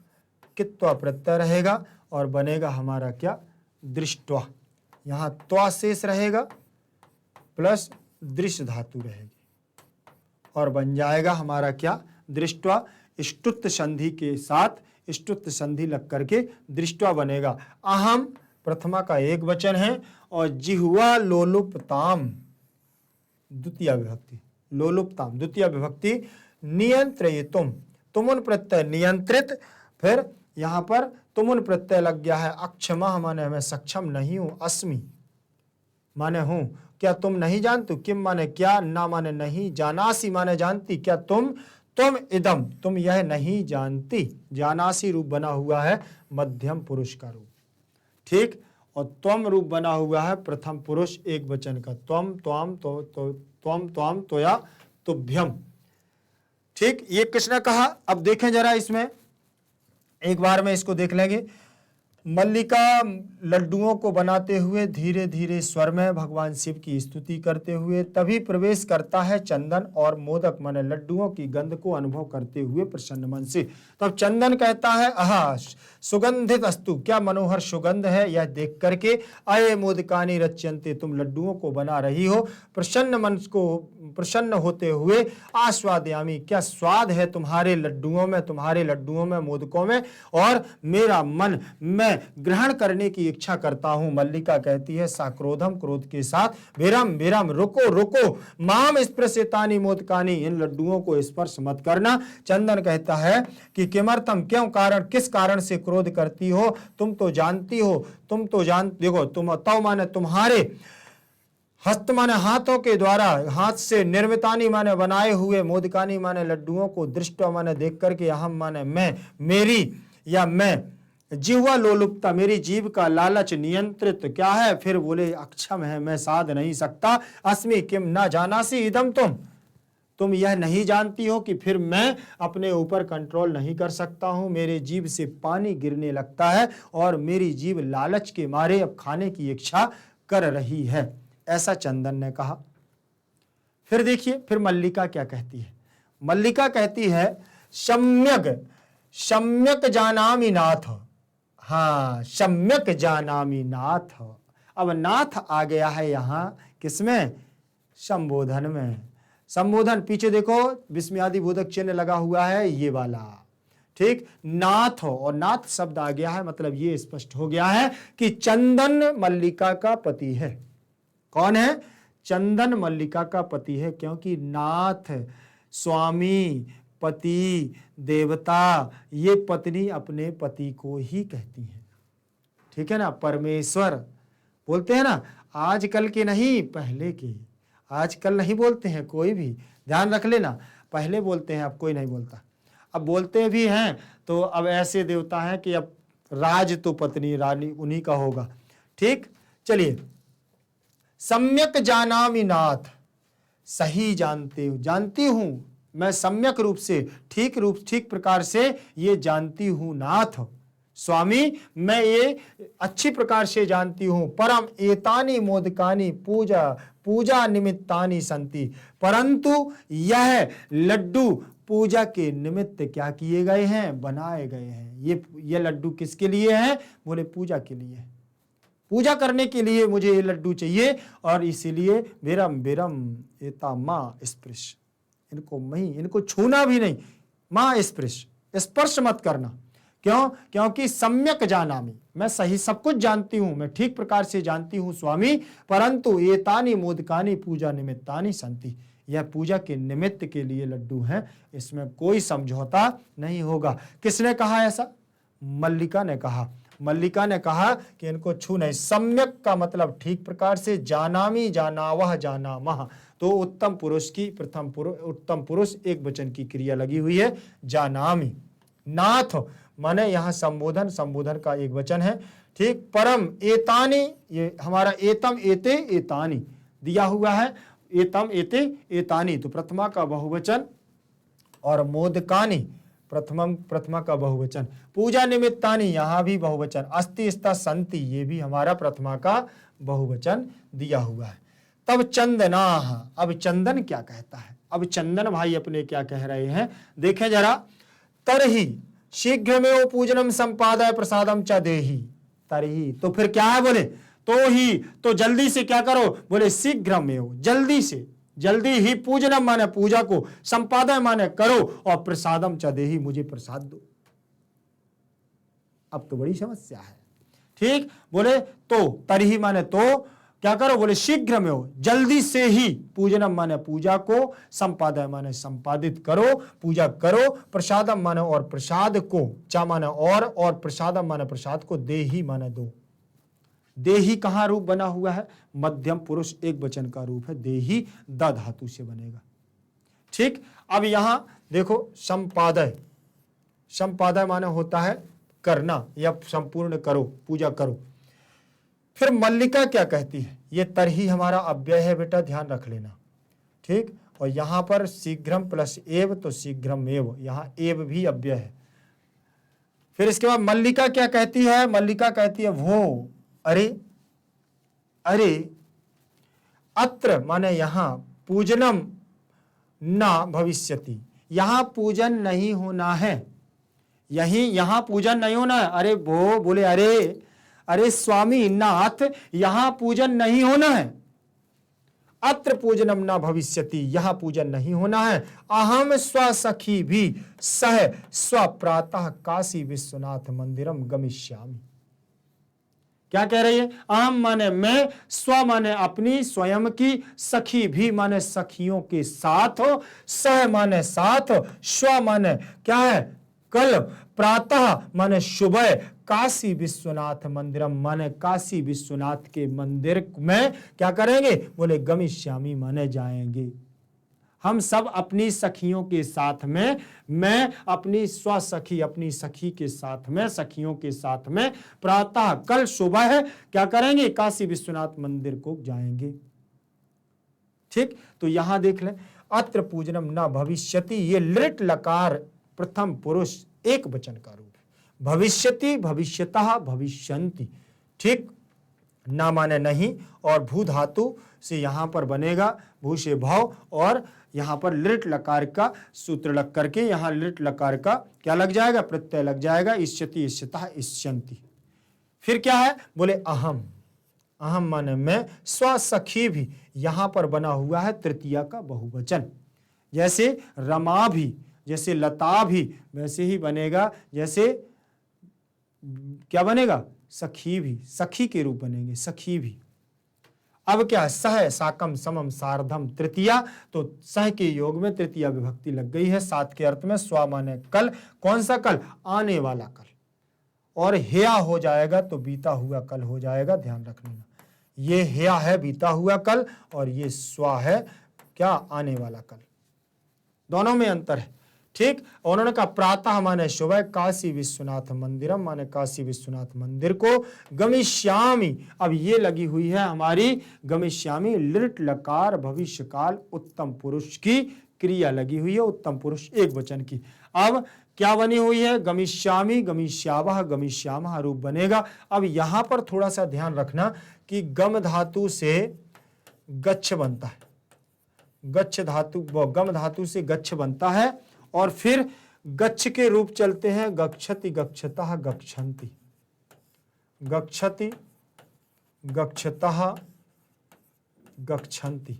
कित्वा प्रत्यय रहेगा और बनेगा हमारा क्या? दृष्ट्वा। यहां त्वा शेष रहेगा प्लस दृश्य धातु रहेगी और बन जाएगा हमारा क्या? दृष्ट्वा। इष्टुत्व संधि के साथ इष्टुत्व संधि लग करके दृष्ट्वा बनेगा। अहम प्रथमा का एक वचन है और जिह्वा लोलुपताम द्वितीय विभक्ति, लोलुपताम द्वितीय विभक्ति। नियंत्रयितुम, तुमुन प्रत्यय नियंत्रित, फिर यहां पर तुमुन प्रत्यय लग गया है। अक्षमा माने मैं सक्षम नहीं हूं, अस्मि माने हूं, क्या तुम नहीं जानते? किम माने क्या, ना माने नहीं, जानासी माने जानती, क्या तुम इदम तुम यह नहीं जानती। जानासी रूप बना हुआ है मध्यम पुरुष का रूप, ठीक। और त्वम रूप बना हुआ है प्रथम पुरुष एक वचन का, त्वम त्वाम त्वम त्वाम त्वया तुभ्यम, ठीक। ये किसने कहा? अब देखें जरा, इसमें एक बार में इसको देख लेंगे। मल्लिका लड्डुओं को बनाते हुए धीरे धीरे स्वर में भगवान शिव की स्तुति करते हुए तभी प्रवेश करता है चंदन और मोदक माने लड्डुओं की गंध को अनुभव करते हुए प्रसन्न मन से। तब चंदन कहता है, आहा सुगंधित अस्तु, क्या मनोहर सुगंध है यह देख करके। अये मोदकानि रच्यन्ते, तुम लड्डुओं को बना रही हो प्रसन्न मन को प्रसन्न होते हुए। आस्वादयामि, क्या स्वाद है तुम्हारे लड्डुओं में मोदकों में, और मेरा मन मैं ग्रहण करने की इच्छा करता हूं। मल्लिका कहती है साक्रोधम, क्रोध के साथ, विरम विरम, रुको रुको, माम स्पृशेतानि मोदकानि, इन लड्डुओं को स्पर्श मत करना। चंदन कहता है कि किमर्थम, क्यों, कारण, किस कारण से क्रोध करती हो, तुम तो जानती हो, देखो तुम, तव माने तुम्हारे, हस्त माने हाथों के द्वारा, हाथ से, निर्मितानी माने बनाए हुए, मोदकानी माने लड्डुओं को, दृष्टवा माने देख करके, अहम माने मैं, मेरी या मैं, जिह्वा लोलुपता, मेरी जीव का लालच नियंत्रित क्या है, फिर बोले अक्षम है, मैं साध नहीं सकता। अस्मि किम ना जानासी इदम, तुम यह नहीं जानती हो कि फिर मैं अपने ऊपर कंट्रोल नहीं कर सकता हूं, मेरे जीभ से पानी गिरने लगता है और मेरी जीभ लालच के मारे अब खाने की इच्छा कर रही है, ऐसा चंदन ने कहा। फिर देखिए, फिर मल्लिका क्या कहती है। मल्लिका कहती है सम्यक जानामि नाथ, हाँ सम्यक जानामि नाथ। अब नाथ आ गया है यहां किसमें? संबोधन में। संबोधन पीछे देखो विस्मयादि बोधक चिन्ह लगा हुआ है ये वाला, ठीक। नाथ, और नाथ शब्द आ गया है, मतलब ये स्पष्ट हो गया है कि चंदन मल्लिका का पति है। कौन है? चंदन मल्लिका का पति है, क्योंकि नाथ, स्वामी, पति, देवता, ये पत्नी अपने पति को ही कहती है, ठीक है ना। परमेश्वर बोलते हैं ना, आजकल के नहीं पहले के, आजकल नहीं बोलते हैं कोई भी, ध्यान रख लेना, पहले बोलते हैं, अब कोई नहीं बोलता। अब बोलते भी हैं तो अब ऐसे देवता हैं कि अब राज तो पत्नी रानी उन्हीं का होगा, ठीक। चलिए, सम्यक जानामि नाथ, सही जानती हूं मैं, सम्यक रूप से, ठीक प्रकार से ये जानती हूं नाथ। स्वामी, मैं ये अच्छी प्रकार से जानती हूं। परम एतानि मोदकानि पूजा निमित्तानि संति, परंतु यह लड्डू पूजा के निमित्त क्या किए गए हैं? बनाए गए हैं। ये लड्डू किसके लिए हैं? बोले पूजा के लिए, पूजा करने के लिए मुझे ये लड्डू चाहिए, और इसीलिए विरम विरम एता माँ स्पृश, इनको छूना भी नहीं, माँ स्पृश, स्पर्श मत करना, क्यों? क्योंकि सम्यक जानामि, मैं सही सब कुछ जानती हूं, मैं ठीक प्रकार से जानती हूं स्वामी, परंतु एतानि मोदकानि पूजा निमित्तानि संति, यह पूजा के निमित्त के लिए लड्डू हैं, इसमें कोई समझौता नहीं होगा। किसने कहा ऐसा? मल्लिका ने कहा। मल्लिका ने कहा कि इनको छू नहीं। सम्यक का मतलब ठीक प्रकार से, जानामि जानावह जानामह, तो उत्तम पुरुष की प्रथम पुरुष, उत्तम पुरुष एक वचन की क्रिया लगी हुई है, जानामि। नाथ माने यहाँ संबोधन, संबोधन का एक वचन है, ठीक। परम एतानि, ये हमारा एतम एते एतानि दिया हुआ है, एतम एते एतानि तो प्रथमा का बहुवचन, और मोदकानि प्रथमा का बहुवचन, पूजा निमित्तानि यहां भी बहुवचन, अस्ति स्था संति ये भी हमारा प्रथमा का बहुवचन दिया हुआ है। तब चंदनाः, अब चंदन क्या कहता है? अब चंदन भाई अपने क्या कह रहे हैं, देखें जरा। तरहि शीघ्रमेव पूजनम संपादय प्रसादम च देहि, तरहि तो फिर क्या है बोले, तो ही, तो जल्दी से क्या करो, बोले शीघ्रमेव जल्दी से, जल्दी ही, पूजनम माने पूजा को, संपादन माने करो, और प्रसादम च देहि मुझे प्रसाद दो। अब तो बड़ी समस्या है, ठीक। बोले तो, तरही माने तो क्या करो, बोले शीघ्र में हो, जल्दी से ही, पूजनम माने पूजा को, संपादन माने संपादित करो, पूजा करो, प्रसादम माने और प्रसाद को, चा माने और प्रसादम माने प्रसाद को, देही माने दो। देही कहां रूप बना हुआ है? मध्यम पुरुष एक वचन का रूप है, देही द धातु से बनेगा, ठीक। अब यहां देखो, संपादय, संपादय माने होता है करना या संपूर्ण करो, पूजा करो। फिर मल्लिका क्या कहती है? ये तरही हमारा अव्यय है बेटा, ध्यान रख लेना, ठीक। और यहां पर शीघ्रम प्लस एव, तो शीघ्रम एव, यहां एव भी अव्यय है। फिर इसके बाद मल्लिका क्या कहती है? मल्लिका कहती है वो, अरे अरे, अत्र माने यहां, पूजनम ना भविष्यति, यहां पूजन नहीं होना है, यहां पूजन नहीं होना है। अरे वो बोले, अरे स्वामी नाथ, यहां पूजन नहीं होना है, अत्र पूजनम ना भविष्यति, यहां पूजन नहीं होना है। अहम स्वसखी भी सह स्व प्रातः काशी विश्वनाथ मंदिरम गमिष्यामि। क्या कह रही है? अहम माने मैं, स्व माने अपनी, स्वयं की, सखी भी माने सखियों के साथ, सह माने साथ, स्व माने क्या है, कल, प्रातः माने सुबह, काशी विश्वनाथ मंदिरम माने काशी विश्वनाथ के मंदिर में क्या करेंगे? बोले गमिष्यामि माने जाएंगे। हम सब अपनी सखियों के साथ में, मैं अपनी स्वसखी, अपनी सखी के साथ में, सखियों के साथ में, प्रातः कल सुबह है क्या करेंगे? काशी विश्वनाथ मंदिर को जाएंगे, ठीक। तो यहां देख लें, अत्र पूजनम न भविष्यति, ये लिट लकार प्रथम पुरुष एक वचन का रूप है। भविष्यति, भविष्यतः, भविष्यन्ति, ठीक। ना माने नहीं, और भू धातु से यहां पर बनेगा, भू से भाव, और यहां पर लिट लकार का सूत्र लग करके यहां लिट लकार का क्या लग जाएगा? प्रत्यय लग जाएगा, इष्यति, इष्यतः, इष्यन्ति। फिर क्या है? बोले अहम, अहम माने मैं, स्वसखी भी यहां पर बना हुआ है तृतीया का बहुवचन, जैसे रमा भी, जैसे लता भी, वैसे ही बनेगा, जैसे क्या बनेगा? सखी भी, सखी के रूप बनेंगे, सखी भी। अब क्या? सह, साकम, समम, सार्धम, तृतीया, तो सह के योग में तृतीया विभक्ति लग गई है, सात के अर्थ में। स्व माने कल, कौन सा कल? आने वाला कल, और हेया हो जाएगा तो बीता हुआ कल हो जाएगा, ध्यान रख लेना। ये हेया है बीता हुआ कल, और ये स्व है क्या? आने वाला कल, दोनों में अंतर है, ठीक। उन्होंने कहा प्रातः माने सुबह, काशी विश्वनाथ मंदिरम माने काशी विश्वनाथ मंदिर को, गमिष्यामि, अब ये लगी हुई है हमारी गमिष्यामि, लिट लकार भविष्य काल उत्तम पुरुष की क्रिया लगी हुई है, उत्तम पुरुष एक वचन की। अब क्या बनी हुई है? गमिष्यामि, गमिष्यावः, गमिष्यामः रूप बनेगा। अब यहां पर थोड़ा सा ध्यान रखना कि गम धातु से गच्छ बनता है, गच्छ धातु, गम धातु से गच्छ बनता है, और फिर गच्छ के रूप चलते हैं, गच्छति, गच्छतः, गच्छन्ति, गच्छति, गच्छतः, गच्छन्ति,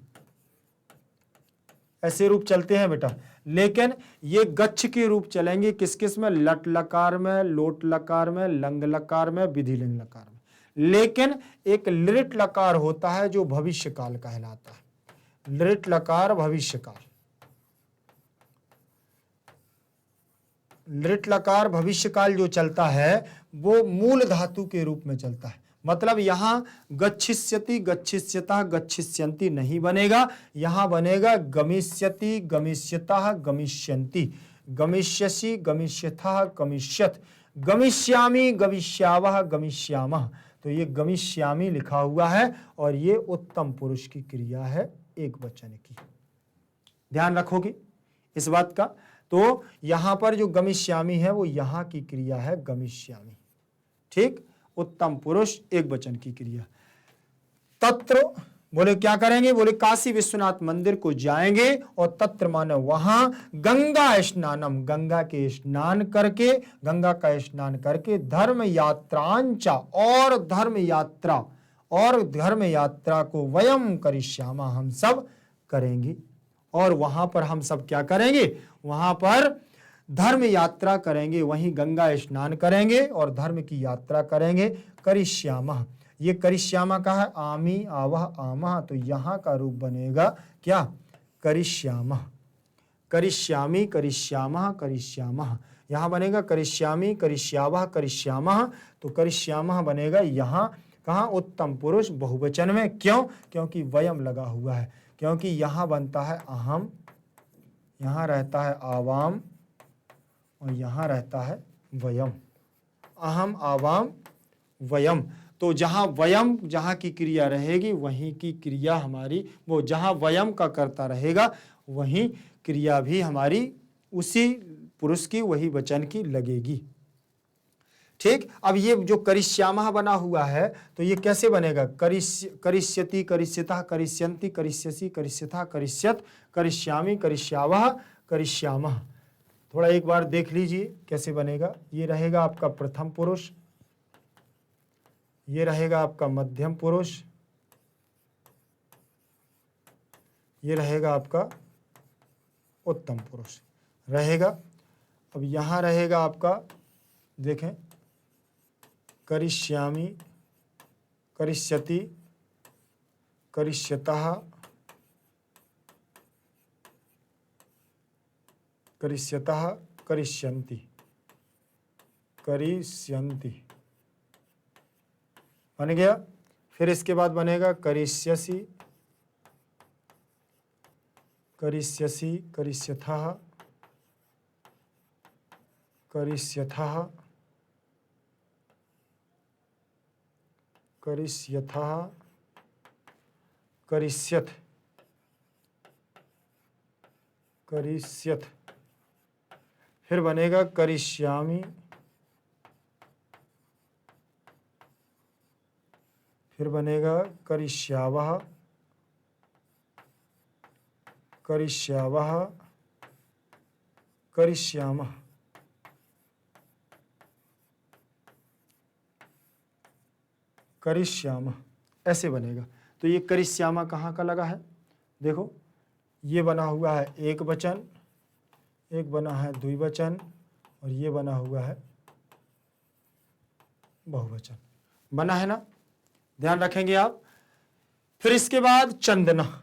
ऐसे रूप चलते हैं बेटा। लेकिन ये गच्छ के रूप चलेंगे किस किस में, लट लकार में, लोट लकार में, लंग लकार में, विधिलिंग लकार में। लेकिन एक लिट लकार होता है जो भविष्य काल कहलाता है, लिट लकार भविष्य काल। लिट लकार भविष्य काल जो चलता है वो मूल धातु के रूप में चलता है। मतलब यहां गच्छिष्यति, गच्छिष्यतः, गच्छिष्यन्ति नहीं बनेगा, यहां बनेगा गमिष्यति, गमिष्यतः, गमिष्यन्ति, गमिष्यसि, गमिष्यथः, गमिष्यथ, गमिष्यामि, गमिष्यावः, गमिष्यामः। तो ये गमिष्यामि लिखा हुआ है और ये उत्तम पुरुष की क्रिया है एक वचन की। ध्यान रखोगे इस बात का। तो यहां पर जो गमिष्यामि है वो यहां की क्रिया है गमिष्यामि, ठीक। उत्तम पुरुष एक वचन की क्रिया। तत्र बोले क्या करेंगे, बोले काशी विश्वनाथ मंदिर को जाएंगे और तत्र माने वहां गंगा स्नानम, गंगा के स्नान करके, गंगा का स्नान करके धर्म यात्रांचा, और धर्म यात्रा को वयम करिष्यामा, हम सब करेंगे। और वहां पर हम सब क्या करेंगे, वहां पर धर्म यात्रा करेंगे, वहीं गंगा स्नान करेंगे और धर्म की यात्रा करेंगे। करिष्यामा, ये करिष्यामा का है आमी, आवह, आमह, तो यहां का रूप बनेगा क्या, करिष्यामा, करिष्यामी, करिष्यामः, करिष्यामः। यहां बनेगा करिष्यामी, करिष्यावः, करिष्यामः। तो करिष्यामः बनेगा यहां कहां, उत्तम पुरुष बहुवचन में। क्यों, क्योंकि वयम लगा हुआ है, क्योंकि यहां बनता है अहम, यहां रहता है आवाम और यहां रहता है वयम, अहम, आवाम, वयम। तो जहां वयम, जहां की क्रिया रहेगी वहीं की क्रिया हमारी, वो जहां वयम का कर्ता रहेगा वहीं क्रिया भी हमारी उसी पुरुष की, वही वचन की लगेगी, ठीक। अब ये जो करिष्यामः बना हुआ है तो ये कैसे बनेगा, करिष्यति, करिष्यतः, करिष्यन्ति, करिष्यसि, करिष्यथः, करिष्यत, करिष्यामि, करिष्यावः, करिष्यामः। थोड़ा एक बार देख लीजिए कैसे बनेगा। ये रहेगा आपका प्रथम पुरुष, ये रहेगा आपका मध्यम पुरुष, ये रहेगा आपका उत्तम पुरुष रहेगा। अब यहां रहेगा आपका, देखें, करिष्यामि, करिष्यति, करिष्यतः, करिष्यतः, करिष्यन्ति, करिष्यन्ति बन गया। फिर इसके बाद बनेगा करिष्यसि, करिष्यसि, करिष्यथः, करिष्यथः, करिष्यथः, करिष्यथ, करिष्यथ। फिर बनेगा करिष्यामि, फिर बनेगा करिष्यावः, करिष्यावः, करिष्यामः। करिष्यामः ऐसे बनेगा। तो ये करिष्यामा कहाँ का लगा है, देखो ये बना हुआ है एक वचन, एक बना है द्विवचन और ये बना हुआ है बहुवचन, बना है ना, ध्यान रखेंगे आप। फिर इसके बाद चंदना,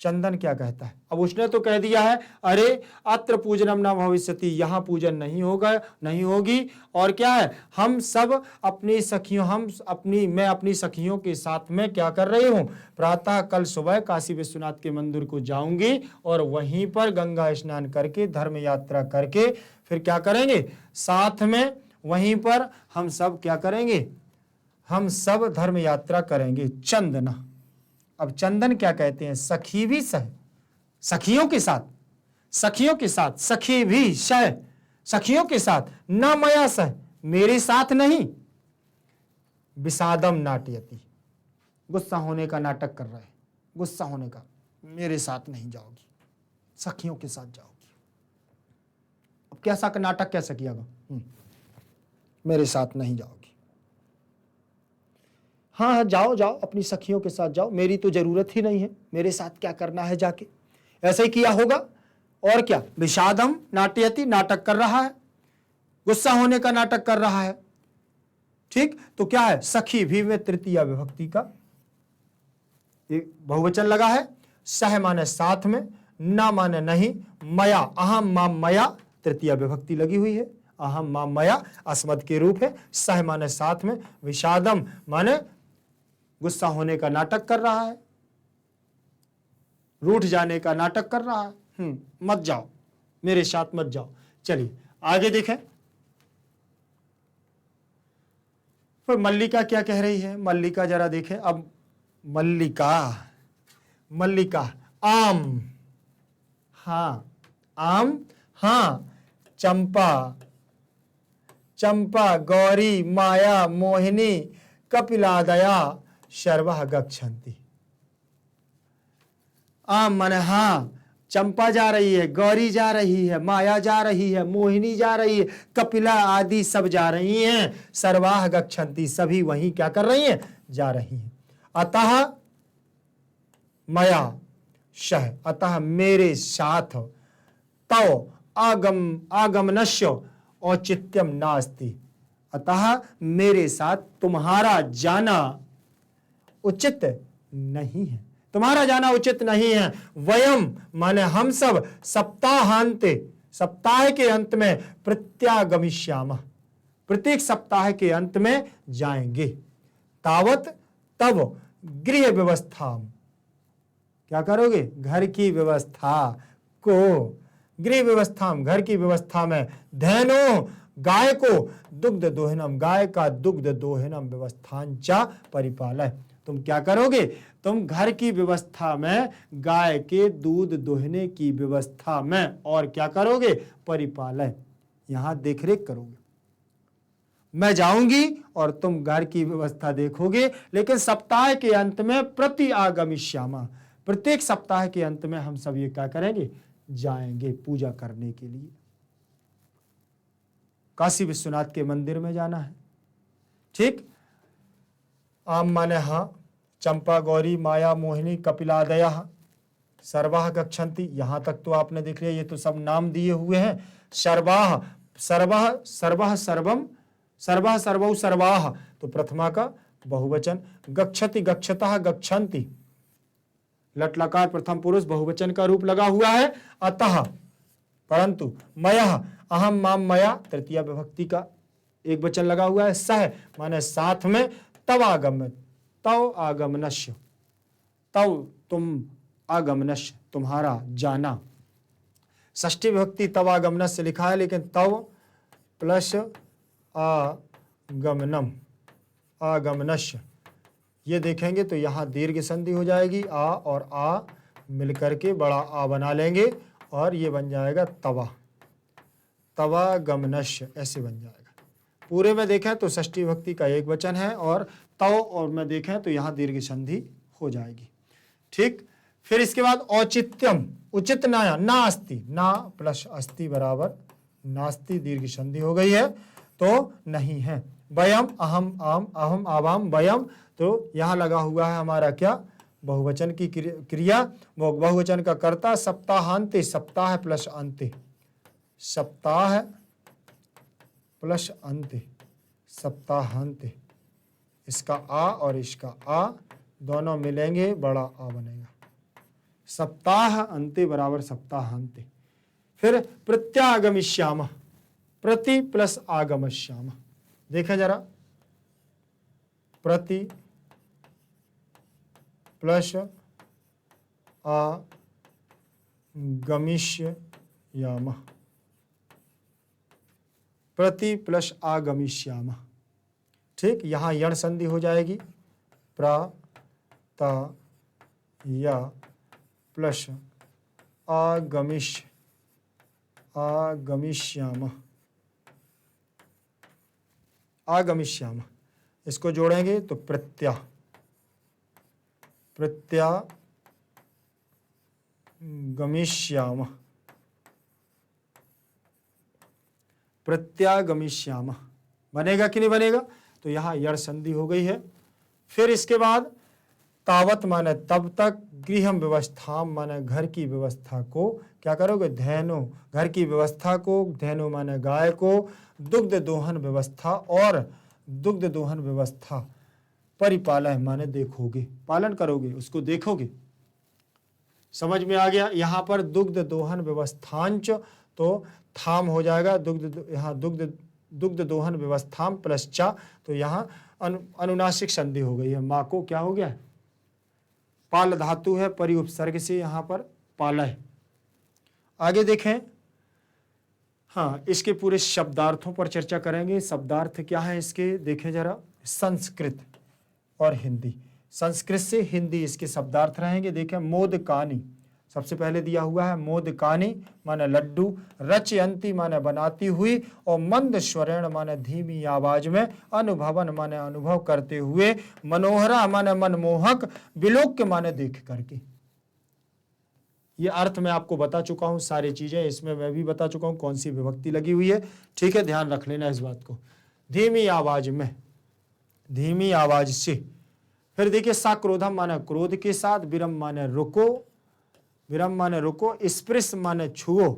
चंदन क्या कहता है। अब उसने तो कह दिया है अरे अत्र पूजनम न भविष्यति, यहाँ पूजन नहीं होगा, नहीं होगी। और क्या है, हम सब अपनी सखियों, मैं अपनी सखियों के साथ में क्या कर रही हूँ, प्रातः कल सुबह काशी विश्वनाथ के मंदिर को जाऊंगी और वहीं पर गंगा स्नान करके धर्म यात्रा करके फिर क्या करेंगे, साथ में वहीं पर हम सब क्या करेंगे, हम सब धर्म यात्रा करेंगे। चंदना, अब चंदन क्या कहते हैं, सखी भी सह, सखियों के साथ, सखियों के साथ, सखी भी सह, सखियों के साथ, न मया सह, मेरे साथ नहीं, विषादम नाट्यति, गुस्सा होने का नाटक कर रहे हैं, गुस्सा होने का, मेरे साथ नहीं जाओगी, सखियों के साथ जाओगी। अब कैसा नाटक कैसा किया, मेरे साथ नहीं जाओगी, हाँ जाओ जाओ अपनी सखियों के साथ जाओ, मेरी तो जरूरत ही नहीं है, मेरे साथ क्या करना है जाके, ऐसा ही किया होगा। और क्या, विषादम नाट्यति, नाटक कर रहा है, गुस्सा होने का नाटक कर रहा है। ठीक, तो क्या है, सखी भी में तृतीया विभक्ति का एक बहुवचन लगा है। सह माने साथ में, ना माने नहीं, मया अहम माम मया तृतीया विभक्ति लगी हुई है। अहम माम मया अस्मद के रूप है। सह माने साथ में, विषादम माने गुस्सा होने का नाटक कर रहा है, रूठ जाने का नाटक कर रहा है। मत जाओ, मेरे साथ मत जाओ। चलिए आगे देखें, फिर मल्लिका क्या कह रही है। मल्लिका जरा देखें। अब मल्लिका, मल्लिका आम, हाँ आम, हाँ चंपा, चंपा गौरी माया मोहिनी कपिलादया सर्वः गच्छन्ति। आम माने हाँ, चंपा जा रही है, गौरी जा रही है, माया जा रही है, मोहिनी जा रही है, कपिला आदि सब जा रही हैं। सर्वाः गच्छन्ति, सभी वहीं क्या कर रही हैं, जा रही हैं। अतः मया शह, अतः मेरे साथ, तव आगमनस्य औचित्यम नास्ति, अतः मेरे साथ तुम्हारा जाना उचित नहीं है, तुम्हारा जाना उचित नहीं है। वयम माने हम सब, सप्ताहांते, सप्ताह के अंत में, प्रत्यागमिष्यामः, प्रत्येक सप्ताह के अंत में जाएंगे। तावत तब गृह व्यवस्था, क्या करोगे, घर की व्यवस्था को, गृह व्यवस्था घर की व्यवस्था में, धैनो गाय को दुग्ध दोहनम, गाय का दुग्ध दोहनम व्यवस्थांचा परिपालय, तुम क्या करोगे, तुम घर की व्यवस्था में गाय के दूध दोहने की व्यवस्था में और क्या करोगे, परिपालय, यहां देखरेख करोगे। मैं जाऊंगी और तुम घर की व्यवस्था देखोगे, लेकिन सप्ताह के अंत में प्रति आगमिष्यामा, प्रत्येक सप्ताह के अंत में हम सब ये क्या करेंगे, जाएंगे पूजा करने के लिए। काशी विश्वनाथ के मंदिर में जाना है। ठीक, आम माने हाँ, चंपा गौरी माया मोहिनी कपिलादया सर्वाः गच्छन्ति, यहां तक तो आपने देख लिया, ये तो सब नाम दिए हुए हैं। सर्वाः, सर्वः सर्वः सर्वम, सर्वः सर्वौ सर्वाः, तो प्रथमा का बहुवचन। गच्छति गच्छतः गच्छन्ति, लट लकार प्रथम पुरुष बहुवचन का रूप लगा हुआ है। अतः परंतु, मयः अहम माम मया तृतीया विभक्ति का एक वचन लगा हुआ है। सह माने साथ में, तव आगम, तव आगमनस्य, तव तुम आगमनस्य तुम्हारा जाना। षष्ठी विभक्ति तव आगमनस्य लिखा है, लेकिन तव प्लस आगमनम, आगमनस्य ये देखेंगे तो यहाँ दीर्घ संधि हो जाएगी, आ और आ मिलकर के बड़ा आ बना लेंगे और ये बन जाएगा तवा, तवा गमनस्य, ऐसे बन जाएगा। पूरे में देखें तो षष्ठी विभक्ति का एक वचन है और तव और में देखें तो यहाँ दीर्घ संधि हो जाएगी। ठीक, फिर इसके बाद औचित्यम, उचित नया, ना अस्ति, ना प्लस अस्ति बराबर नास्ति, दीर्घ संधि हो गई है तो नहीं है। वयम अहम आम, अहम आवाम वयम, तो यहाँ लगा हुआ है हमारा क्या, बहुवचन की क्रिया, वो बहुवचन का कर्ता। सप्ताहांते, सप्ताह प्लस अंते, सप्ताह प्लस अंते, सप्ताहांते, इसका आ और इसका आ दोनों मिलेंगे, बड़ा आ बनेगा। सप्ताह अंते बराबर सप्ताहांते। फिर प्रत्यागमिष्यामः, प्रति प्लस आगमष्यामः, देखें जरा, प्रति प्लस आगमिष्यामः, प्रति प्लस आगमिष्यामः। ठीक, यहाँ यण संधि हो जाएगी, प्रा ता या प्लस आगमिष्यामः, आगमिष्यामः, इसको जोड़ेंगे तो प्रत्यागमिष्यामः, प्रत्यागमिष्यामः बनेगा कि नहीं बनेगा, तो यहाँ यण संधि हो गई है। फिर इसके बाद तावत माने तब तक, गृहम व्यवस्था माने घर की व्यवस्था को क्या करोगे, धैनो घर की व्यवस्था को, धैनो माने गाय को, दुग्ध दोहन व्यवस्था और दुग्ध दोहन व्यवस्था परिपालय माने देखोगे, पालन करोगे, उसको देखोगे। समझ में आ गया। यहाँ पर दुग्ध दोहन व्यवस्थांच तो थाम हो जाएगा, यहाँ दुग्ध दोहन व्यवस्थाम प्लसचा, तो यहाँ अनुनासिक संधि हो गई है, माँ को क्या हो गया, पाल धातु है, परि उपसर्ग से यहाँ पर पालय। आगे देखें, हाँ इसके पूरे शब्दार्थों पर चर्चा करेंगे। शब्दार्थ क्या है इसके, देखें जरा। संस्कृत और हिंदी, संस्कृत से हिंदी इसके शब्दार्थ रहेंगे। देखें, मोदकानी सबसे पहले दिया हुआ है, मोदकानी माने लड्डू, रचयंती माने बनाती हुई, और मंद स्वरेण माने धीमी आवाज में, अनुभवन माने अनुभव करते हुए, मनोहरा माने मनमोहक, विलोक्य माने देख करके। ये अर्थ मैं आपको बता चुका हूं, सारी चीजें इसमें मैं भी बता चुका हूं कौन सी विभक्ति लगी हुई है, ठीक है, ध्यान रख लेना इस बात को। धीमी आवाज में, धीमी आवाज से। फिर देखिए, साक्रोधम माने क्रोध के साथ, विरम माने रुको, विरम माने रुको, स्पृश माने छुओ,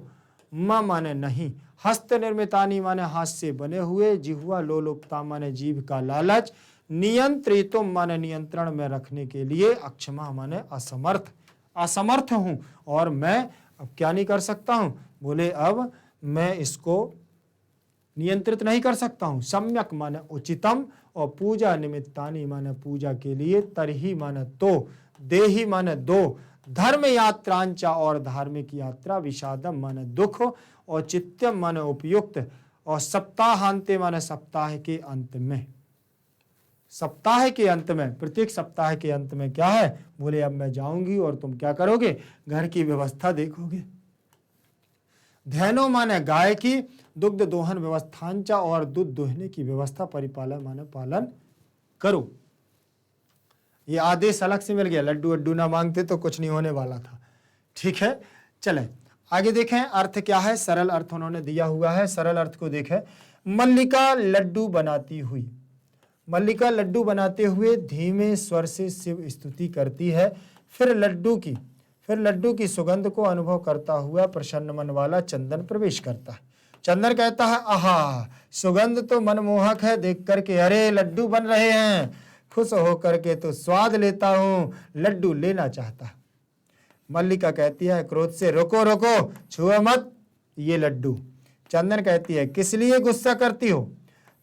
म माने नहीं, हस्त निर्मितानी माने हाथ से बने हुए, जिह्वा लोलुपता माने जीभ का लालच, नियंत्रितुम माने नियंत्रण में रखने के लिए, अक्षमा माने असमर्थ, असमर्थ हूं और मैं अब क्या नहीं कर सकता हूं, बोले अब मैं इसको नियंत्रित नहीं कर सकता हूं। सम्यक माने उचितम, और पूजा निमित्तानी माने पूजा के लिए, तरही माने तो, देही माने दो, धर्म यात्रांचा और धार्मिक यात्रा, विषादम माने दुख, और चित्यम माने उपयुक्त, और सप्ताहांते माने सप्ताह के अंत में। सप्ताह के अंत में, प्रत्येक सप्ताह के अंत में क्या है, बोले अब मैं जाऊंगी और तुम क्या करोगे, घर की व्यवस्था देखोगे। धैनो माने गाय की, दुग्ध दोहन व्यवस्थांचा और दूध दोहने की व्यवस्था, परिपालन माने पालन करो। ये आदेश अलग से मिल गया, लड्डू अड्डू ना मांगते तो कुछ नहीं होने वाला था, ठीक है। चलें आगे देखें, अर्थ क्या है, सरल अर्थ उन्होंने दिया हुआ है। सरल अर्थ को देखें, मल्लिका लड्डू बनाती हुई, मल्लिका लड्डू बनाते हुए धीमे स्वर से शिव स्तुति करती है, फिर लड्डू की सुगंध को अनुभव करता हुआ प्रसन्न मन वाला चंदन प्रवेश करता है। चंदन कहता है, आहा सुगंध तो मनमोहक है, देख करके अरे लड्डू बन रहे हैं, खुश होकर के तो स्वाद लेता हूं, लड्डू लेना चाहता है। मल्लिका कहती है क्रोध से, रोको रोको, छुओ मत ये लड्डू। चंदन कहती है, किस लिए गुस्सा करती हो,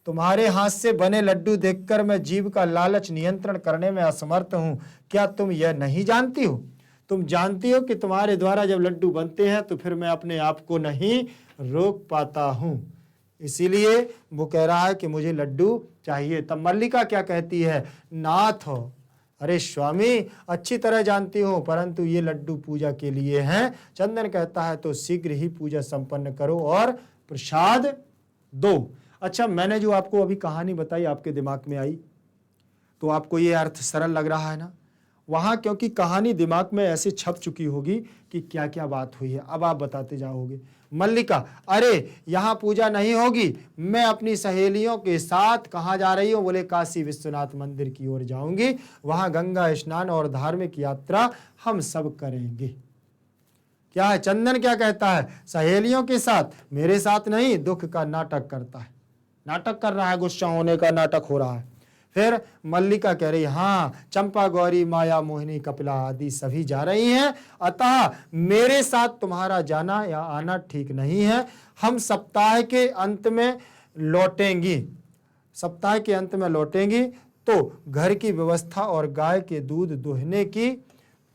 तुम्हारे हाथ से बने लड्डू देखकर मैं जीभ का लालच नियंत्रण करने में असमर्थ हूं। क्या तुम यह नहीं जानती हो, तुम जानती हो कि तुम्हारे द्वारा जब लड्डू बनते हैं तो फिर मैं अपने आप को नहीं रोक पाता हूं, इसीलिए वो कह रहा है कि मुझे लड्डू चाहिए। तब मल्लिका क्या कहती है, नाथ हो, अरे स्वामी अच्छी तरह जानती हूँ, परंतु ये लड्डू पूजा के लिए हैं। चंदन कहता है तो शीघ्र ही पूजा संपन्न करो और प्रसाद दो। अच्छा, मैंने जो आपको अभी कहानी बताई आपके दिमाग में आई तो आपको ये अर्थ सरल लग रहा है ना। वहाँ क्योंकि कहानी दिमाग में ऐसे छप चुकी होगी कि क्या क्या बात हुई है, अब आप बताते जाओगे। मल्लिका, अरे यहाँ पूजा नहीं होगी, मैं अपनी सहेलियों के साथ कहाँ जा रही हूँ, बोले काशी विश्वनाथ मंदिर की ओर जाऊंगी, वहाँ गंगा स्नान और धार्मिक यात्रा हम सब करेंगे। क्या है, चंदन क्या कहता है, सहेलियों के साथ, मेरे साथ नहीं, दुख का नाटक करता है, नाटक कर रहा है, गुस्सा होने का नाटक हो रहा है। फिर मल्लिका कह रही, हाँ चंपा गौरी माया मोहिनी कपिला आदि सभी जा रही हैं, अतः मेरे साथ तुम्हारा जाना या आना ठीक नहीं है। हम सप्ताह के अंत में लौटेंगी, सप्ताह के अंत में लौटेंगी, तो घर की व्यवस्था और गाय के दूध दुहने की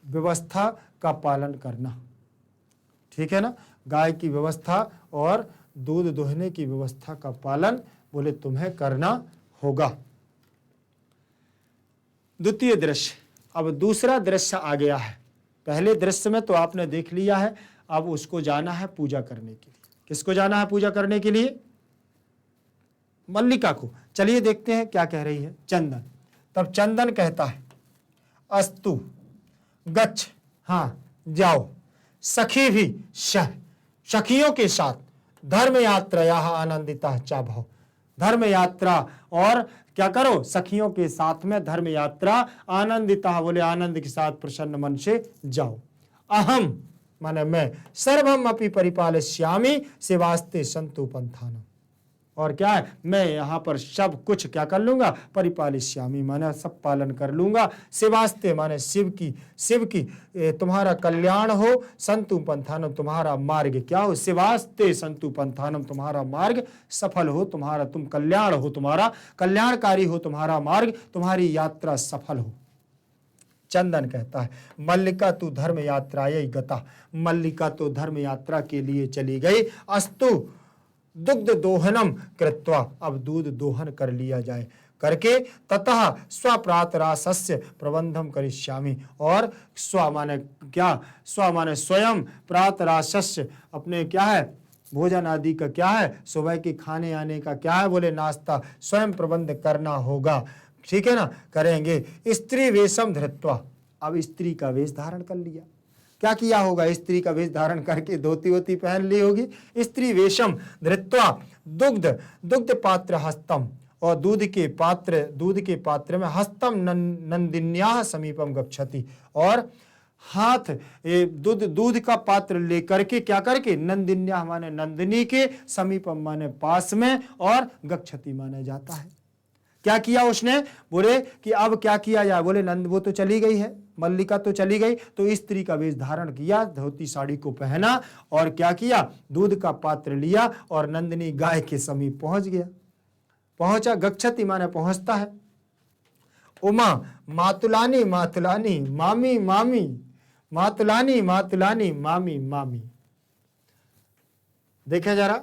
व्यवस्था का पालन करना, ठीक है ना। गाय की व्यवस्था और दूध दुहने की व्यवस्था का पालन बोले तुम्हें करना होगा। द्वितीय दृश्य, अब दूसरा दृश्य आ गया है। पहले दृश्य में तो आपने देख लिया है, अब उसको जाना है पूजा करने के लिए। किसको जाना है पूजा करने के लिए, मल्लिका को। चलिए देखते हैं क्या कह रही है चंदन। तब चंदन कहता है, अस्तु गच्छ, हाँ जाओ, सखी भी सह, सखियों के साथ, धर्म यात्रा आनंदिता चा भव, धर्म यात्रा, और क्या करो, सखियों के साथ में धर्म यात्रा, आनंदिता बोले आनंद के साथ प्रसन्न मन से जाओ। अहम माने मैं, सर्वम अपि परिपालयिष्यामि सेवास्ते सन्तु पंथानम, और क्या है, मैं यहाँ पर सब कुछ क्या कर लूंगा, परिपालयिष्यामि माने सब पालन कर लूंगा, सेवास्ते माने शिव की तुम्हारा कल्याण हो, संतु पंथानम तुम्हारा मार्ग क्या हो, सेवास्ते संतु पंथानम तुम्हारा मार्ग सफल हो, तुम्हारा तुम कल्याण हो, तुम्हारा कल्याणकारी हो तुम्हारा मार्ग, तुम्हारी यात्रा सफल हो। चंदन कहता है मल्लिका तू धर्म यात्रायै गता, मल्लिका तो धर्म यात्रा के लिए चली गई, अस्तु दुग्ध दोहनम कृत्वा, अब दूध दोहन कर लिया जाए, करके ततः स्वप्रातरासस्य प्रबंधम करिष्यामि, और स्व माने क्या, स्व माने स्वयं, प्रातरासस्य अपने क्या है, भोजन आदि का क्या है, सुबह के खाने आने का क्या है, बोले नाश्ता स्वयं प्रबंध करना होगा, ठीक है ना, करेंगे। स्त्री वेशम धृत्वा, अब स्त्री का वेश धारण कर लिया, क्या किया होगा, स्त्री का वेश धारण करके धोती वोती पहन ली होगी, स्त्री वेशम धृत्वा दुग्ध पात्र हस्तम, और दूध के पात्र में हस्तम नंदिन्या समीपम गच्छति, और हाथ दूध का पात्र लेकर के क्या करके, नंदिन्या माने नंदिनी के, समीपम माने पास में, और गच्छति माने जाता है। क्या किया उसने, बोले कि अब क्या किया जाए, बोले नंद वो तो चली गई है, मल्लिका तो चली गई, तो स्त्री का वेश धारण किया, धोती साड़ी को पहना, और क्या किया, दूध का पात्र लिया, और नंदिनी गाय के समीप पहुंच गया, पहुंचा, गच्छति माने पहुंचता है। उमा मातुलानी मातुलानी मामी मामी, मातुलानी मातुलानी मामी मामी, देखे जरा